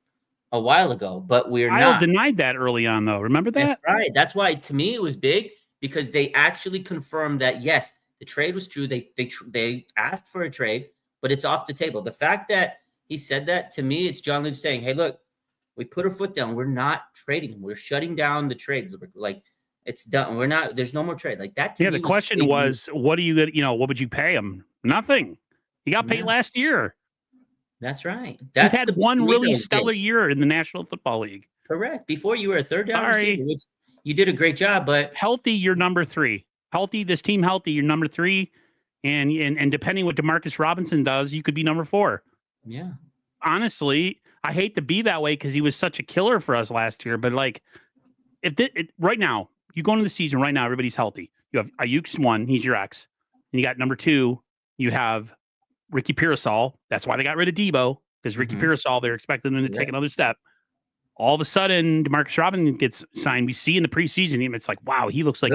a while ago, but we're not. Kyle denied that early on, though. Remember that? That's right. That's why, to me, it was big, because they actually confirmed that, yes, the trade was true. They asked for a trade, but it's off the table. The fact that he said that, to me, it's John Lynch saying, hey, look, we put our foot down. We're not trading him. We're shutting down the trade. Like, it's done. We're not. There's no more trade. Like that. Yeah. The question was, what do you get? What would you pay him? Nothing. He got paid last year. That's right. He had one really stellar year in the National Football League. Correct. Before you were a third down receiver, which you did a great job, but healthy, you're number 3. Healthy, this team healthy, you're number 3, and depending what Demarcus Robinson does, you could be number 4. Yeah. Honestly, I hate to be that way because he was such a killer for us last year, but like, right now, you go into the season right now, everybody's healthy. You have Ayuk's 1, he's your X, and you got number 2, you have Ricky Pearsall. That's why they got rid of Debo, because Ricky Pearsall, they're expecting them to take another step. All of a sudden, Demarcus Robinson gets signed. We see in the preseason, it's like, wow, he looks like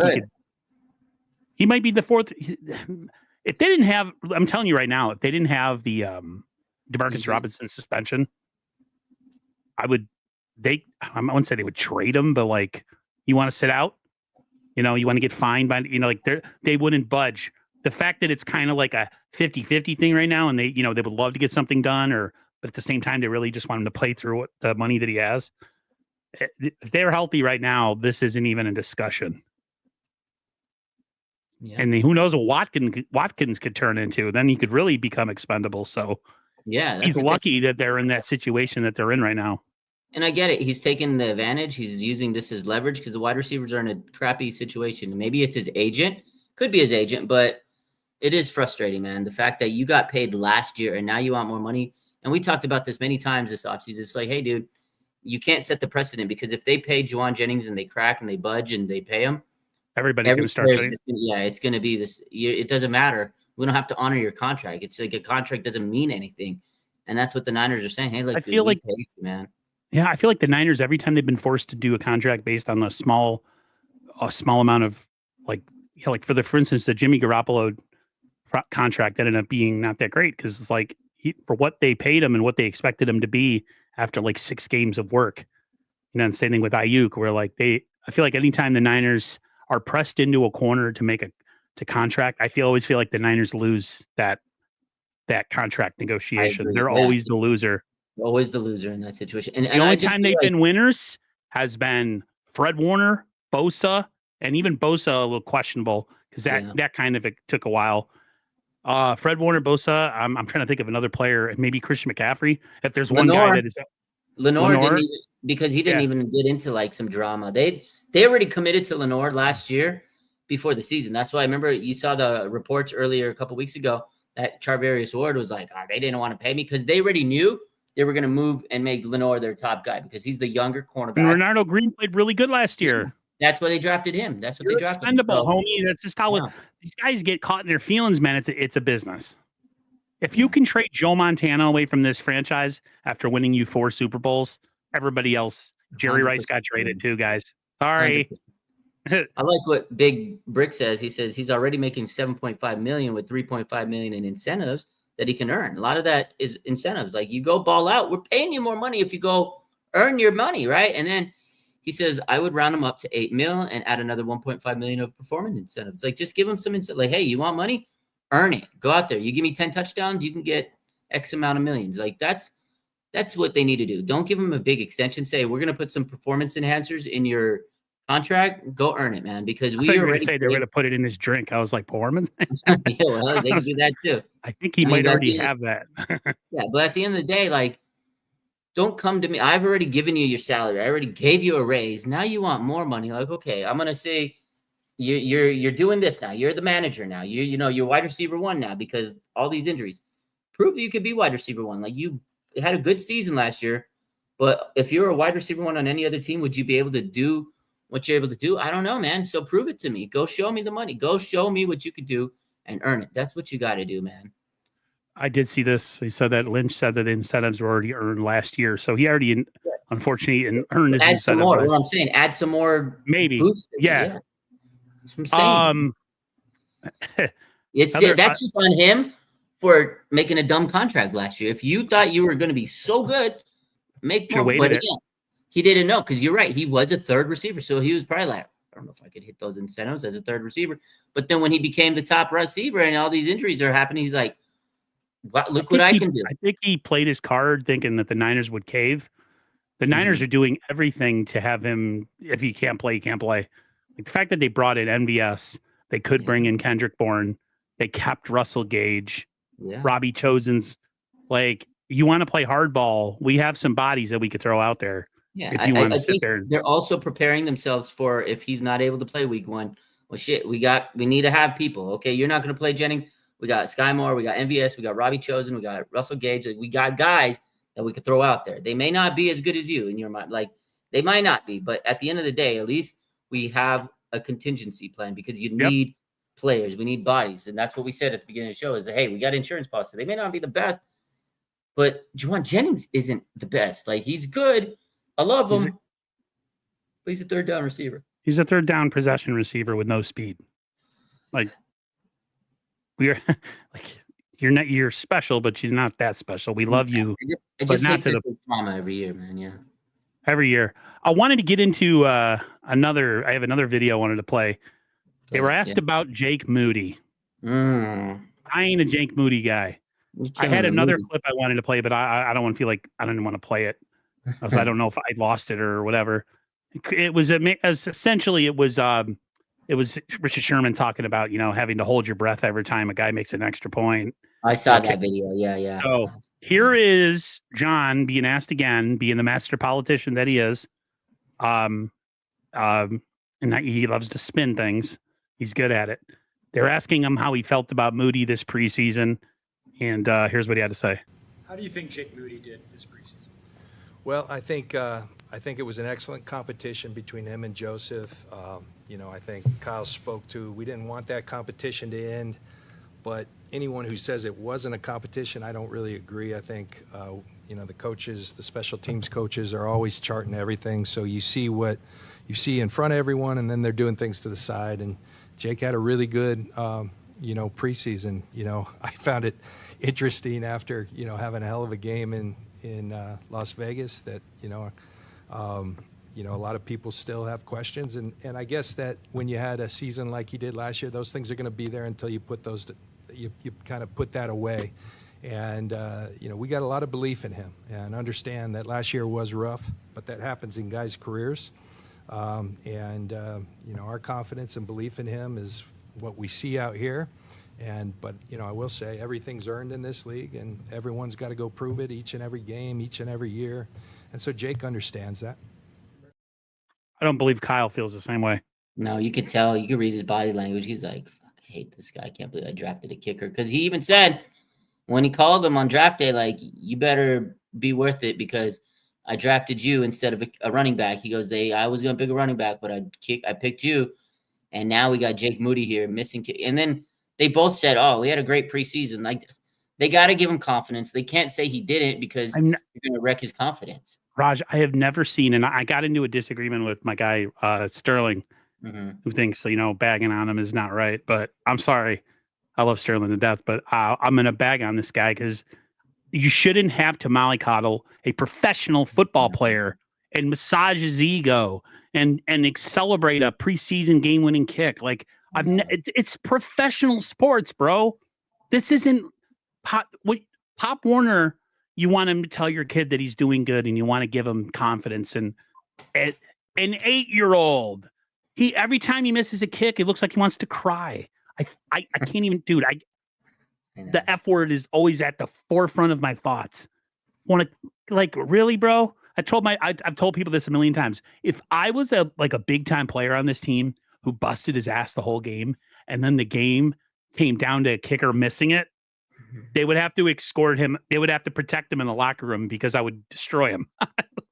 he might be the 4th. If they didn't have, I'm telling you right now, if they didn't have the Demarcus Robinson suspension, I wouldn't say they would trade him, but like, you want to sit out, you want to get fined by, like they wouldn't budge. The fact that it's kind of like a 50-50 thing right now, and they would love to get something done, but at the same time, they really just want him to play through the money that he has. If they're healthy right now, this isn't even a discussion. Yeah. And who knows what Watkins could turn into? Then he could really become expendable. So yeah, he's lucky that they're in that situation that they're in right now. And I get it. He's taking the advantage. He's using this as leverage because the wide receivers are in a crappy situation. Maybe it's his agent. Could be his agent, but it is frustrating, man. The fact that you got paid last year and now you want more money. And we talked about this many times this offseason. It's like, hey, dude, you can't set the precedent, because if they pay Juwan Jennings and they crack and they budge and they pay him, everybody's going to start shutting. Yeah, it's going to be this. It doesn't matter. We don't have to honor your contract. It's like a contract doesn't mean anything. And that's what the Niners are saying. Hey, look, I feel like, paid you, man. Yeah, I feel like the Niners, every time they've been forced to do a contract based on a small amount of for instance, the Jimmy Garoppolo contract ended up being not that great, because it's like for what they paid him and what they expected him to be after like 6 games of work. And same thing with Ayuk, where I feel like anytime the Niners are pressed into a corner to contract, I always feel like the Niners lose that contract negotiation. They're always the loser. Always the loser in that situation. And the only time they've been winners has been Fred Warner, Bosa, and even Bosa a little questionable, because that kind of took a while. Fred Warner, Bosa. I'm trying to think of another player, maybe Christian McCaffrey. If there's one guy that is Lenore didn't even, because he didn't even get into like some drama. They already committed to Lenore last year before the season. That's why I remember you saw the reports earlier a couple weeks ago that Charvarius Ward was like, they didn't want to pay me, because they already knew they were going to move and make Lenore their top guy, because he's the younger cornerback. And Renardo Green played really good last year. That's why they drafted him. That's what they drafted him. Expendable, homie. That's just how these guys get caught in their feelings, man. It's a business. If you can trade Joe Montana away from this franchise after winning you 4 Super Bowls, everybody else, Jerry Rice got traded too, guys. Sorry. I like what Big Brick says. He says he's already making $7.5 million with $3.5 million in incentives that he can earn. A lot of that is incentives. Like, you go ball out, we're paying you more money if you go earn your money, right? And then he says, I would round him up to $8 million and add another $1.5 million of performance incentives. Like, just give him some incentive. Like, hey, you want money? Earn it. Go out there. You give me 10 touchdowns, you can get X amount of millions. Like, that's what they need to do. Don't give him a big extension. Say, we're going to put some performance enhancers in your contract. Go earn it, man, because we already say they're going to put it in his drink. I was like, performance? Yeah, well, they can do that too. I think he might already have that. Yeah, but at the end of the day, like, don't come to me. I've already given you your salary. I already gave you a raise. Now you want more money. Like, okay, I'm gonna say you're doing this now. You're the manager now. You're wide receiver one now because all these injuries. Prove that you could be wide receiver one. Like you had a good season last year, but if you're a wide receiver one on any other team, would you be able to do what you're able to do? I don't know, man. So prove it to me. Go show me the money. Go show me what you could do and earn it. That's what you got to do, man. I did see this. He said that Lynch said that the incentives were already earned last year, so he already, unfortunately, earned his Add some incentive. more. What I'm saying, add some more. Maybe. Boost. Yeah. That's what I'm saying. That's Just on him for making a dumb contract last year. If you thought you were going to be so good, make more. But again, he didn't know because you're right. He was a third receiver, so he was probably like, I don't know if I could hit those incentives as a third receiver. But then when he became the top receiver and all these injuries are happening, he's like, look what I can do. I think he played his card thinking that the Niners would cave. The Niners are doing everything to have him. If he can't play, he can't play. Like the fact that they brought in MVS, they could bring in Kendrick Bourne. They kept Russell Gage, Robbie Chosen's. Like, you want to play hardball? We have some bodies that we could throw out there. Yeah, if you want to sit think there. They're also preparing themselves for if he's not able to play week one. Well, shit, we need to have people. Okay, you're not going to play Jennings. We got Sky Moore, we got MVS, we got Robbie Chosen, we got Russell Gage. Like, we got guys that we could throw out there. They may not be as good as you in your mind. Like, they might not be, but at the end of the day, at least we have a contingency plan because you need players. We need bodies. And that's what we said at the beginning of the show is, hey, we got insurance policy. They may not be the best, but Juwan Jennings isn't the best. Like, he's good. I love him. But he's a third down receiver. He's a third down possession receiver with no speed. Like, we're like, you're special, but you're not that special. We love you. I just hate the drama every year, man. Yeah. Every year. I wanted to get into I have another video I wanted to play. They were asked about Jake Moody. I ain't a Jake Moody guy. I had another clip I wanted to play, but I don't want to feel like I don't want to play it. I don't know if I lost it or whatever. It was essentially it was Richard Sherman talking about, having to hold your breath every time a guy makes an extra point. I saw that video. Yeah. So here is John being asked again, being the master politician that he is. And he loves to spin things. He's good at it. They're asking him how he felt about Moody this preseason. And here's what he had to say. How do you think Jake Moody did this preseason? Well, I think it was an excellent competition between him and Joseph. I think Kyle spoke to, we didn't want that competition to end, but anyone who says it wasn't a competition, I don't really agree. I think, the coaches, the special teams coaches are always charting everything. So you see what you see in front of everyone, and then they're doing things to the side. And Jake had a really good, preseason. I found it interesting after, having a hell of a game in Las Vegas that, a lot of people still have questions. And I guess that when you had a season like he did last year, those things are going to be there until you put those, you kind of put that away. And, we got a lot of belief in him and understand that last year was rough, but that happens in guys' careers. Our confidence and belief in him is what we see out here. But I will say everything's earned in this league, and everyone's got to go prove it each and every game, each and every year. And so Jake understands that. I don't believe Kyle feels the same way. No, you could tell. You could read his body language. He's like, fuck, I hate this guy. I can't believe I drafted a kicker. Because he even said when he called him on draft day, like, you better be worth it because I drafted you instead of a running back. He goes, I was going to pick a running back, but I picked you. And now we got Jake Moody here missing. And then they both said, oh, we had a great preseason. Like, they got to give him confidence. They can't say he didn't because you're going to wreck his confidence. Raj, I have never seen, and I got into a disagreement with my guy, Sterling, who thinks, bagging on him is not right. But I'm sorry. I love Sterling to death, but I'm going to bag on this guy because you shouldn't have to mollycoddle a professional football player and massage his ego and celebrate a preseason game-winning kick. Like, it's professional sports, bro. This isn't Pop Warner. You want him to tell your kid that he's doing good, and you want to give him confidence. And an 8-year-old, every time he misses a kick, it looks like he wants to cry. I can't even, dude. The F word is always at the forefront of my thoughts. want to, like, really, bro? I've told people this a million times. If I was a big time player on this team who busted his ass the whole game, and then the game came down to a kicker missing it, they would have to escort him. They would have to protect him in the locker room because I would destroy him.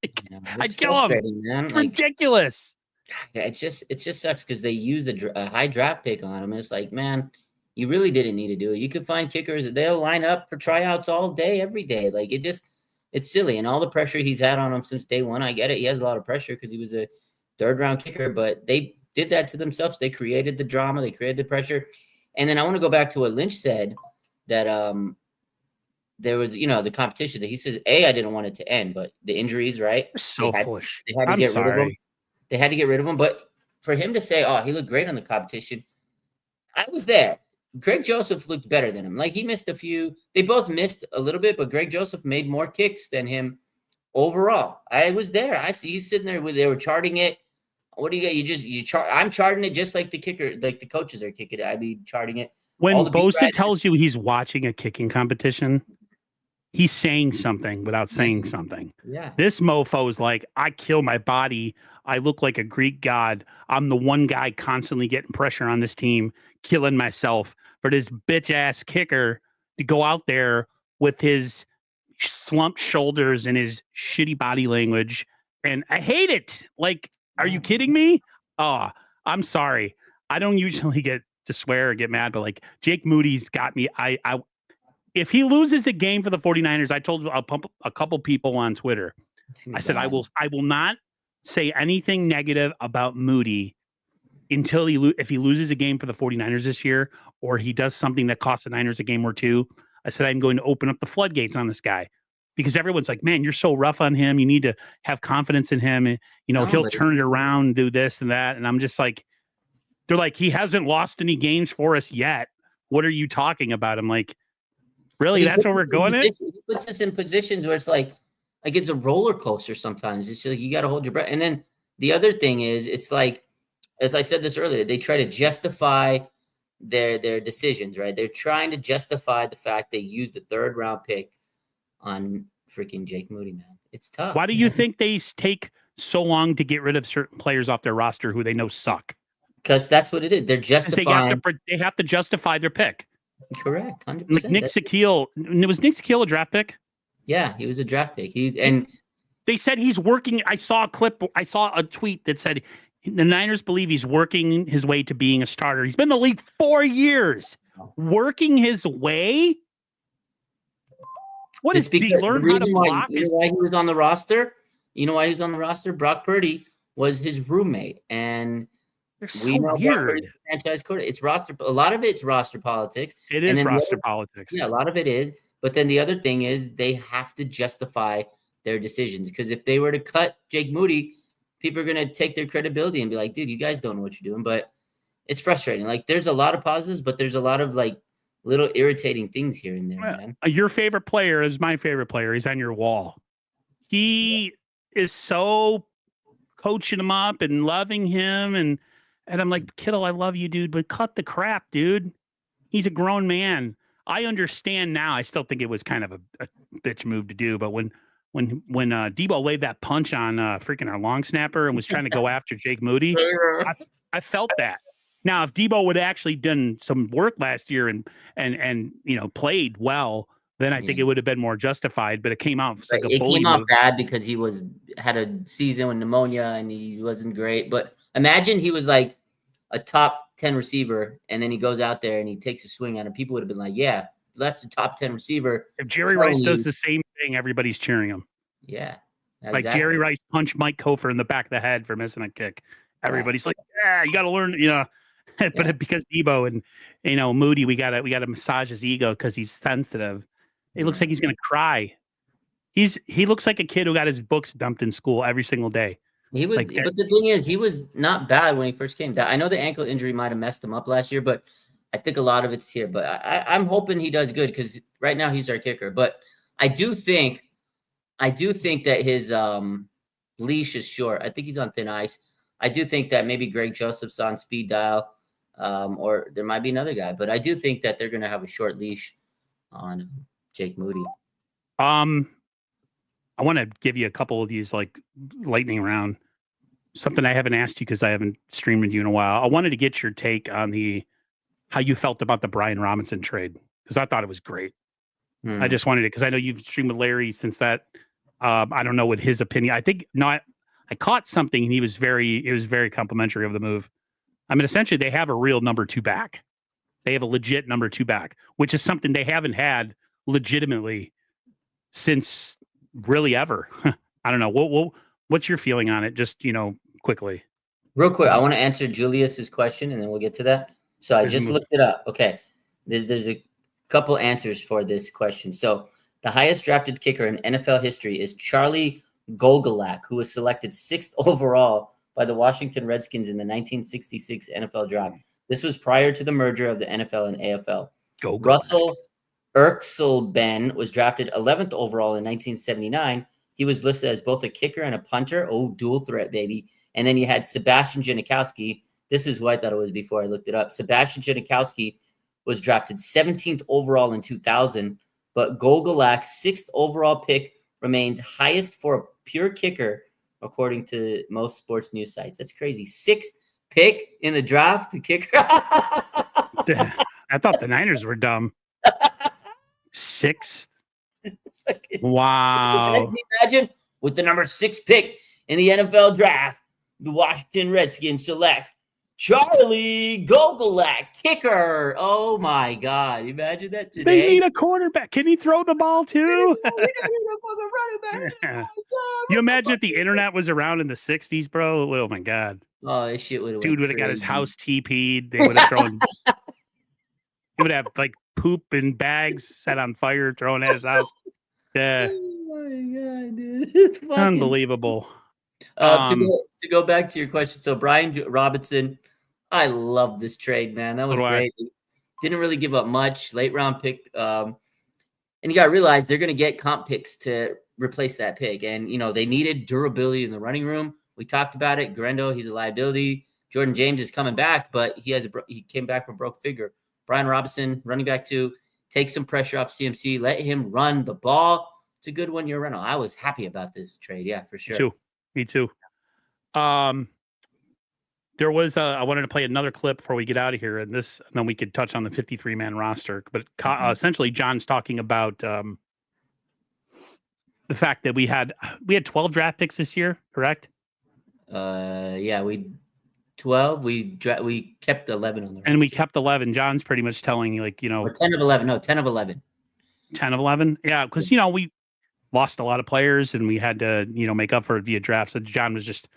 Like, You know, I'd it's kill him. frustrating, man. It's Like, ridiculous. yeah, it just sucks because they used a high draft pick on him. It's like, man, you really didn't need to do it. You could find kickers that they'll line up for tryouts all day, every day. Like, it's silly. And all the pressure he's had on him since day one, I get it. He has a lot of pressure because he was a third-round kicker, but they did that to themselves. They created the drama. They created the pressure. And then I want to go back to what Lynch said, that there was, the competition that he says, I didn't want it to end, but the injuries, right? So foolish. They had to I'm get rid of him. sorry. They had to get rid of him. But for him to say, oh, he looked great on the competition, I was there. Greg Joseph looked better than him. Like, he missed a few. They both missed a little bit, but Greg Joseph made more kicks than him overall. I was there. I see he's sitting there they were charting it. What do you get? I'm charting it just like the kicker, like the coaches are kicking it. I'd be charting it. When All the beat Bosa writers- tells you he's watching a kicking competition, he's saying something without saying something. Yeah. This mofo is like, I kill my body. I look like a Greek god. I'm the one guy constantly getting pressure on this team, killing myself for this bitch ass kicker to go out there with his slumped shoulders and his shitty body language. And I hate it. Like, are you kidding me? Oh, I'm sorry. I don't usually get to swear or get mad, but like, Jake Moody's got me. If he loses a game for the 49ers, I told a couple people on Twitter, I said, I will not say anything negative about Moody until if he loses a game for the 49ers this year, or he does something that costs the Niners a game or two. I said, I'm going to open up the floodgates on this guy, because everyone's like, man, you're so rough on him. You need to have confidence in him. And, he'll turn it around, do this and that. And I'm just like, they're like, he hasn't lost any games for us yet. What are you talking about? I'm like, really? That's where we're going at? He puts us in positions where it's like it's a roller coaster sometimes. It's like you got to hold your breath. And then the other thing is, it's like, as I said this earlier, they try to justify their decisions, right? They're trying to justify the fact they used the third-round pick on freaking Jake Moody, man. It's tough. Why do you think they take so long to get rid of certain players off their roster who they know suck? Because that's what it is. They're justifying. They have to justify their pick. Correct, 100%. Like Nick Sakiel. Was Nick Sakiel a draft pick? Yeah, he was a draft pick. And they said he's working. I saw a tweet that said the Niners believe he's working his way to being a starter. He's been in the league 4 years. Working his way? What is he learn how to block? You know why he was on the roster? You know why he was on the roster? Brock Purdy was his roommate, and we know weird. Franchise quarterback. It's roster. A lot of it's roster politics. It is roster politics. Yeah, a lot of it is. But then the other thing is they have to justify their decisions, because if they were to cut Jake Moody, people are going to take their credibility and be like, dude, you guys don't know what you're doing. But it's frustrating. Like, there's a lot of positives, but there's a lot of like little irritating things here and there, man. Your favorite player is my favorite player. He's on your wall. He is so coaching him up and loving him. And I'm like, Kittle, I love you, dude, but cut the crap, dude. He's a grown man. I understand now. I still think it was kind of a bitch move to do. But when Debo laid that punch on freaking our long snapper and was trying to go after Jake Moody, I felt that. Now, if Debo would have actually done some work last year and played well, then I think it would have been more justified. But it came out like a bully. It came out bad because he had a season with pneumonia and he wasn't great. But imagine he was like a top 10 receiver, and then he goes out there and he takes a swing at him. People would have been like, yeah, that's the top 10 receiver. If Jerry Rice does the same thing, everybody's cheering him. Yeah. Exactly. Like Jerry Rice punched Mike Kofer in the back of the head for missing a kick. Everybody's like, yeah, you got to learn, but because Debo and, Moody, we got to massage his ego because he's sensitive. It looks like he's going to cry. He looks like a kid who got his books dumped in school every single day. He was, but the thing is, he was not bad when he first came down. I know the ankle injury might have messed him up last year, but I think a lot of it's here. But I'm hoping he does good because right now he's our kicker. But I do think that his leash is short. I think he's on thin ice. I do think that maybe Greg Joseph's on speed dial, or there might be another guy. But I do think that they're going to have a short leash on Jake Moody. I want to give you a couple of these like lightning round. Something I haven't asked you because I haven't streamed with you in a while. I wanted to get your take on how you felt about the Brian Robinson trade because I thought it was great. I just wanted it because I know you've streamed with Larry since that. I don't know what his opinion. I think not. I caught something and it was very complimentary of the move. I mean, essentially they have a real number 2 back. They have a legit number 2 back, which is something they haven't had legitimately since really ever. I don't know. What's your feeling on it? Just, quickly. Real quick, I want to answer Julius's question, and then we'll get to that. So I just looked it up. Okay, there's a couple answers for this question. So the highest drafted kicker in NFL history is Charlie Golgolak, who was selected 6th overall by the Washington Redskins in the 1966 NFL draft. This was prior to the merger of the NFL and AFL. Russell Erxelben was drafted 11th overall in 1979. He was listed as both a kicker and a punter. Oh, dual threat, baby. And then you had Sebastian Janikowski. This is who I thought it was before I looked it up. Sebastian Janikowski was drafted 17th overall in 2000, but Golgolak's 6th overall pick remains highest for a pure kicker, according to most sports news sites. That's crazy. 6th pick in the draft, the kicker. I thought the Niners were dumb. 6th. Wow. Imagine with the number 6 pick in the NFL draft, the Washington Redskins select Charlie Golgolak, kicker. Oh my God! Imagine that today. They need a quarterback. Can he throw the ball too? You imagine if the internet was around in the '60s, bro? Oh my God! Oh, this shit would have. Dude would have got his house TP'd. They would have thrown. He would have like poop in bags set on fire, thrown at his house. Yeah. Oh my God, dude! It's fucking Unbelievable. To go back to your question, so Brian Robinson, I love this trade, man. That was great. Didn't really give up much. Late round pick. And you got to realize they're going to get comp picks to replace that pick. And, they needed durability in the running room. We talked about it. Grendo, he's a liability. Jordan James is coming back, but he came back from broke figure. Brian Robinson, running back 2, take some pressure off CMC. Let him run the ball. It's a good 1-year rental. I was happy about this trade. Yeah, for sure. Me too. There was I wanted to play another clip before we get out of here, and then we could touch on the 53-man roster. But essentially, John's talking about the fact that we had 12 draft picks this year, correct? Yeah, we 12. We kept 11 on the roster. And we kept 11. John's pretty much telling you, or 10 of 11. No, 10 of 11. 10 of 11. Yeah, because we lost a lot of players, and we had to make up for it via draft. So John just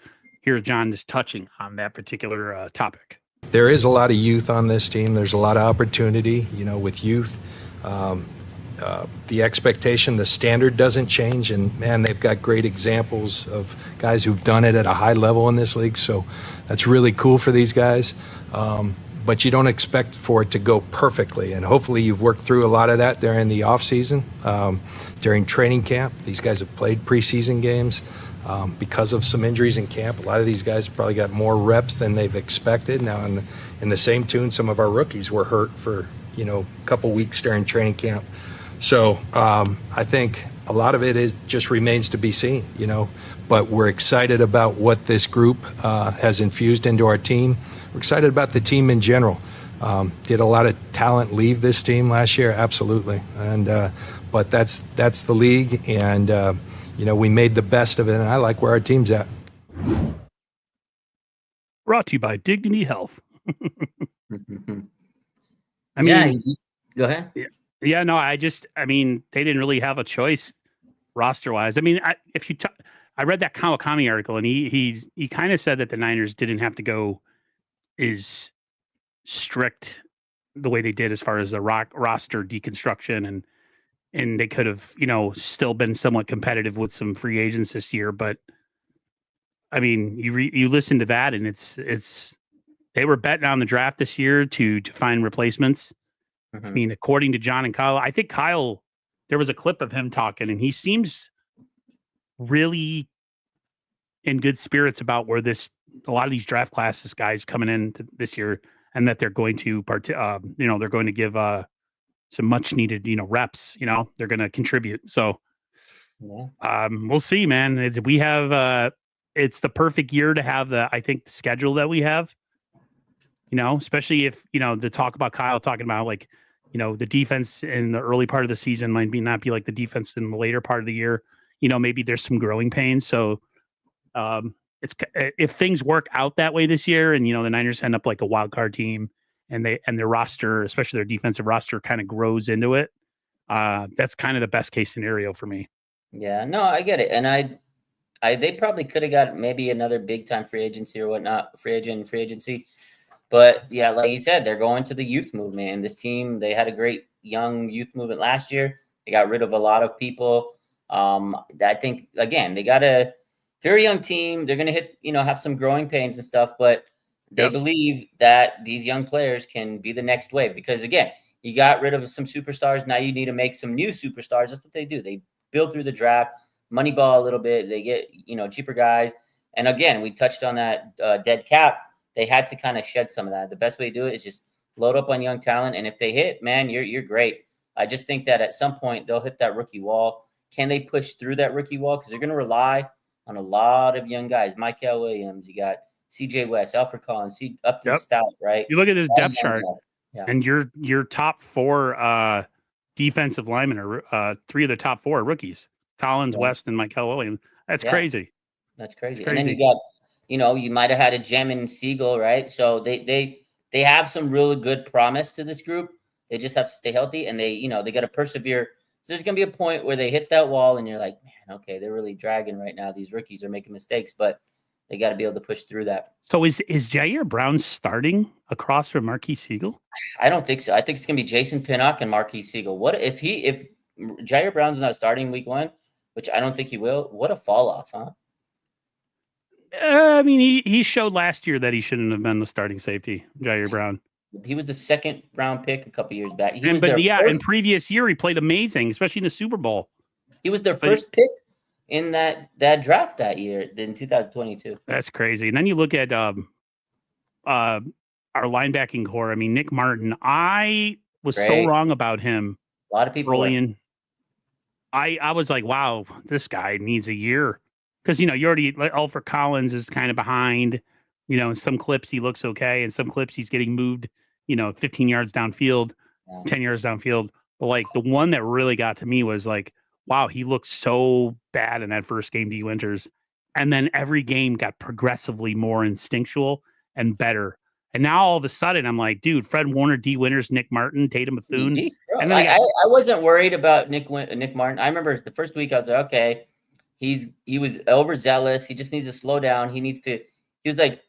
touching on that particular topic. There is a lot of youth on this team. There's a lot of opportunity, with youth. The expectation, the standard doesn't change, and man, they've got great examples of guys who've done it at a high level in this league. So that's really cool for these guys. But you don't expect for it to go perfectly, and hopefully you've worked through a lot of that during the off season, during training camp. These guys have played preseason games. Because of some injuries in camp, a lot of these guys probably got more reps than they've expected. Now, in the same tune, some of our rookies were hurt for a couple weeks during training camp. So I think a lot of it just remains to be seen. But we're excited about what this group has infused into our team. We're excited about the team in general. Did a lot of talent leave this team last year? Absolutely, but that's the league, and. We made the best of it, and I like where our team's at. Brought to you by Dignity Health. Go ahead. Yeah, no, they didn't really have a choice roster-wise. I mean, I read that Kawakami article, and he kind of said that the Niners didn't have to go as strict the way they did as far as the roster deconstruction, and they could have, still been somewhat competitive with some free agents this year. But I mean, you listen to that, and it's they were betting on the draft this year to find replacements. Mm-hmm. I mean, according to John and Kyle, I think Kyle, there was a clip of him talking, and he seems really in good spirits about where a lot of these draft classes guys coming in this year, and that they're going to they're going to give some much needed, reps, they're going to contribute. So Yeah. We'll see, man. We have it's the perfect year to have the schedule that we have. Especially if the talk about Kyle talking about like the defense in the early part of the season might not be like the defense in the later part of the year. Maybe there's some growing pains. So it's if things work out that way this year, and the Niners end up like a wild card team, and their roster, especially their defensive roster, kind of grows into it. That's kind of the best case scenario for me. Yeah, no, I get it, and they probably could have got maybe another big time free agency or whatnot, free agency. But yeah, like you said, they're going to the youth movement. And this team, they had a great young youth movement last year. They got rid of a lot of people. I think again, they got a very young team. They're going to hit, have some growing pains and stuff, but they believe that these young players can be the next wave. Because again, you got rid of some superstars. Now you need to make some new superstars. That's what they do. They build through the draft, money ball a little bit. They get, cheaper guys. And again, we touched on that dead cap. They had to kind of shed some of that. The best way to do it is just load up on young talent. And if they hit, man, you're great. I just think that at some point they'll hit that rookie wall. Can they push through that rookie wall? Because they're going to rely on a lot of young guys. Michael Williams, you got CJ West, Alfred Collins, Upton Stout, right? You look at this depth chart, and your top 4 defensive linemen are 3 of the top 4 are rookies: Collins, West, and Michael Williams. That's crazy. That's crazy. And then you got, you might have had a gem in Siegel, right? So they have some really good promise to this group. They just have to stay healthy, and they got to persevere. So there's going to be a point where they hit that wall, and you're like, man, okay, they're really dragging right now. These rookies are making mistakes, but they got to be able to push through that. So is Jair Brown starting across from Marquise Siegel? I don't think so. I think it's going to be Jason Pinnock and Marquise Siegel. What if Jair Brown's not starting week 1, which I don't think he will? What a fall off, huh? I mean, he showed last year that he shouldn't have been the starting safety, Jair Brown. He was the 2nd round pick a couple years back. In previous year he played amazing, especially in the Super Bowl. He was their first pick in that draft that year in 2022. That's crazy. And then you look at our linebacking core. I mean, Nick Martin. I was so wrong about him. A lot of people early in. I was like, wow, this guy needs a year. Because, you already, Alfred Collins is kind of behind. In some clips he looks okay. In some clips he's getting moved, 15 yards downfield, 10 yards downfield. But, like, the one that really got to me was, like, wow, he looked so bad in that first game, D. Winters. And then every game got progressively more instinctual and better. And now all of a sudden I'm like, dude, Fred Warner, D. Winters, Nick Martin, Tatum Bethune. I wasn't worried about Nick Martin. I remember the first week I was like, okay, he was overzealous. He just needs to slow down. He was like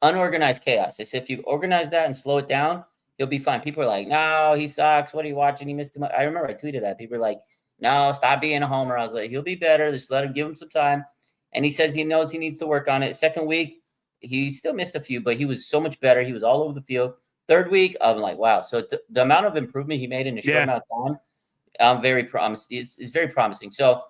unorganized chaos. They said, if you organize that and slow it down, he'll be fine. People are like, no, he sucks. What are you watching? He missed him. I remember I tweeted that. People are like, no, stop being a homer. I was like, he'll be better. Just give him some time. And he says he knows he needs to work on it. Second week, he still missed a few, but he was so much better. He was all over the field. Third week, I'm like, wow. So the amount of improvement he made in a short amount of time, very promising. Is very promising. So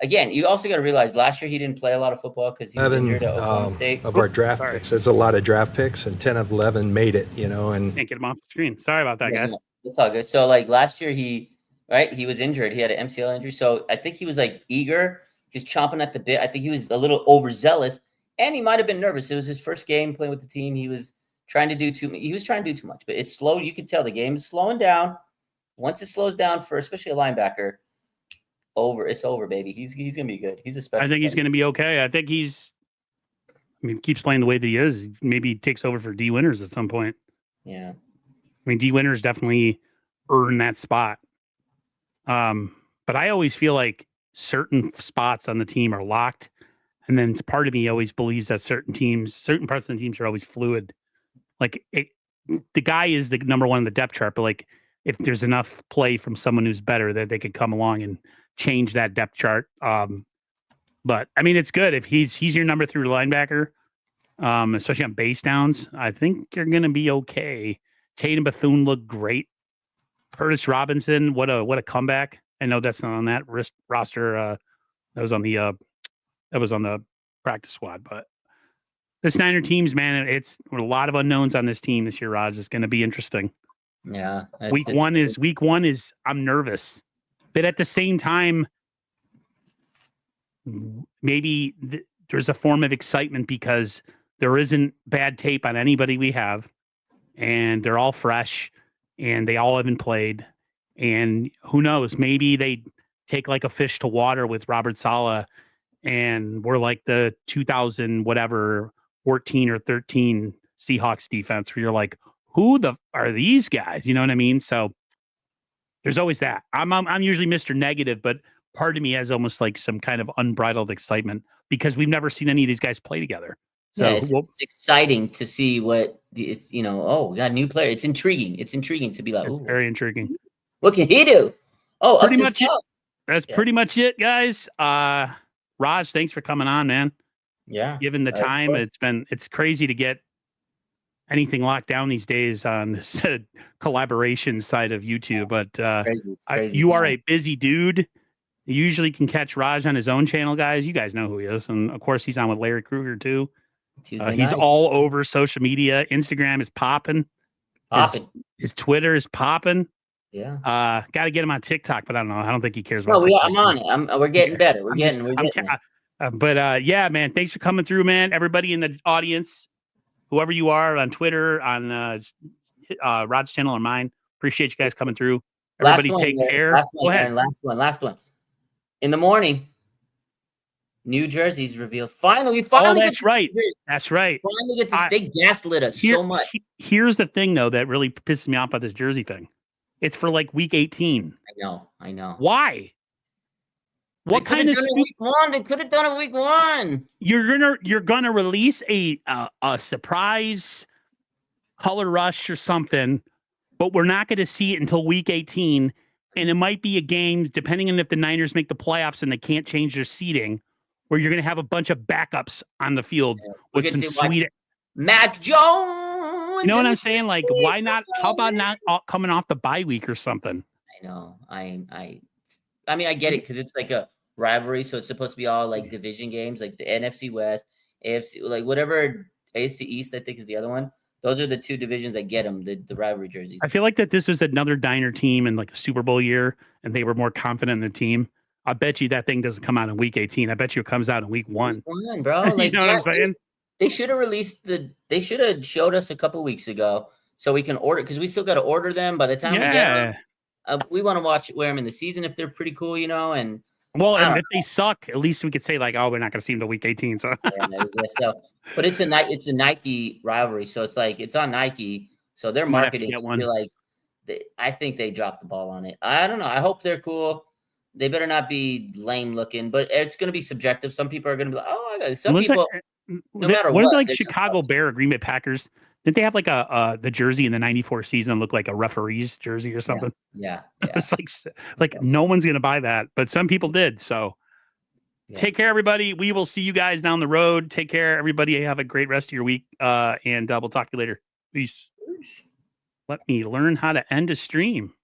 again, you also got to realize last year he didn't play a lot of football because he was injured at Oklahoma State. Of our draft picks, there's a lot of draft picks, and 10 of 11 made it. And can't get him off the screen. Sorry about that, guys. It's all good. So like last year, he was injured. He had an MCL injury. So I think he was like eager. He was chomping at the bit. I think he was a little overzealous, and he might have been nervous. It was his first game playing with the team. He was trying to do too much, but it's slow. You can tell the game is slowing down. Once it slows down for especially a linebacker, it's over, baby. He's gonna be good. He's a special. I think he's gonna be okay. I think keeps playing the way that he is. Maybe he takes over for D. Winters at some point. Yeah. I mean, D. Winters definitely earned that spot. But I always feel like certain spots on the team are locked. And then part of me always believes that certain parts of the teams are always fluid. Like the guy is the number one in the depth chart, but like if there's enough play from someone who's better, that they could come along and change that depth chart. But I mean, it's good if he's your number 3 linebacker, especially on base downs. I think you're gonna be okay. Tatum Bethune looked great. Curtis Robinson, what a comeback! I know that's not on that roster. That was on the practice squad, but this Niner teams, man, it's a lot of unknowns on this team this year, Raj. It's going to be interesting. Yeah. Week one is I'm nervous, but at the same time, maybe there's a form of excitement because there isn't bad tape on anybody we have, and they're all fresh, and they all haven't played. And who knows? Maybe they take like a fish to water with Robert Saleh, and we're like the 2000 whatever 14 or 13 Seahawks defense, where you're like, who are these guys? You know what I mean? So there's always that. I'm usually Mr. Negative, but part of me has almost like some kind of unbridled excitement because we've never seen any of these guys play together. So yeah, it's exciting to see it's, oh, we got a new player. It's intriguing. It's intriguing to be like, it's very intriguing. What can he do? Oh, pretty much it. That's pretty much it, guys. Raj, thanks for coming on, man. Yeah. Given the time, it's crazy to get anything locked down these days on this collaboration side of YouTube. But crazy you time. are a busy dude. You usually can catch Raj on his own channel, guys. You guys know who he is. And of course, he's on with Larry Krueger too. He's all over social media. Instagram is popping. His Twitter is popping. Yeah. Got to get him on TikTok, but I don't know. I don't think he cares about TikTok. I'm on it. We're getting better. We're getting But yeah, man, thanks for coming through, man. Everybody in the audience, whoever you are on Twitter, on Rod's channel or mine, appreciate you guys coming through. Everybody take care. Go ahead. Last one. In the morning, New Jersey's revealed. Finally, that's right. That's right. Finally get this. They gaslit us so much. Here's the thing, though, that really pisses me off about this jersey thing. It's for like week 18. I know. Why? What kind of week 1? They could have done it week 1. You're gonna release a surprise color rush or something, but we're not going to see it until week 18, and it might be a game depending on if the Niners make the playoffs and they can't change their seating, where you're going to have a bunch of backups on the field with some sweet Mac Jones. You know what I'm saying? Like, why not? How about not coming off the bye week or something? I know. I mean, I get it because it's like a rivalry, so it's supposed to be all like division games, like the NFC West, AFC, like whatever. AFC East, I think, is the other one. Those are the two divisions that get them, the rivalry jerseys. I feel like that this was another Diner team in like a Super Bowl year, and they were more confident in their team. I bet you that thing doesn't come out in week 18. I bet you it comes out in week 1. Week 1, bro. Like, you know what I'm saying? They should have they should have showed us a couple weeks ago so we can order, because we still got to order them by the time we get them. We want to wear them in the season if they're pretty cool, and and if they suck, at least we could say like, oh, we're not going to see them till week 18. So, but it's a Nike rivalry, so it's like it's on Nike, so their marketing. I think they dropped the ball on it. I don't know. I hope they're cool. They better not be lame looking, but it's going to be subjective. Some people are going to be like, oh, I got some people. No matter what, like Chicago Bear or Green Bay Packers, didn't they have like the jersey in the '94 season look like a referee's jersey or something? Yeah. It's like no one's gonna buy that, but some people did. So take care, everybody. We will see you guys down the road. Take care, everybody. Have a great rest of your week, and we'll talk to you later. Peace. Let me learn how to end a stream.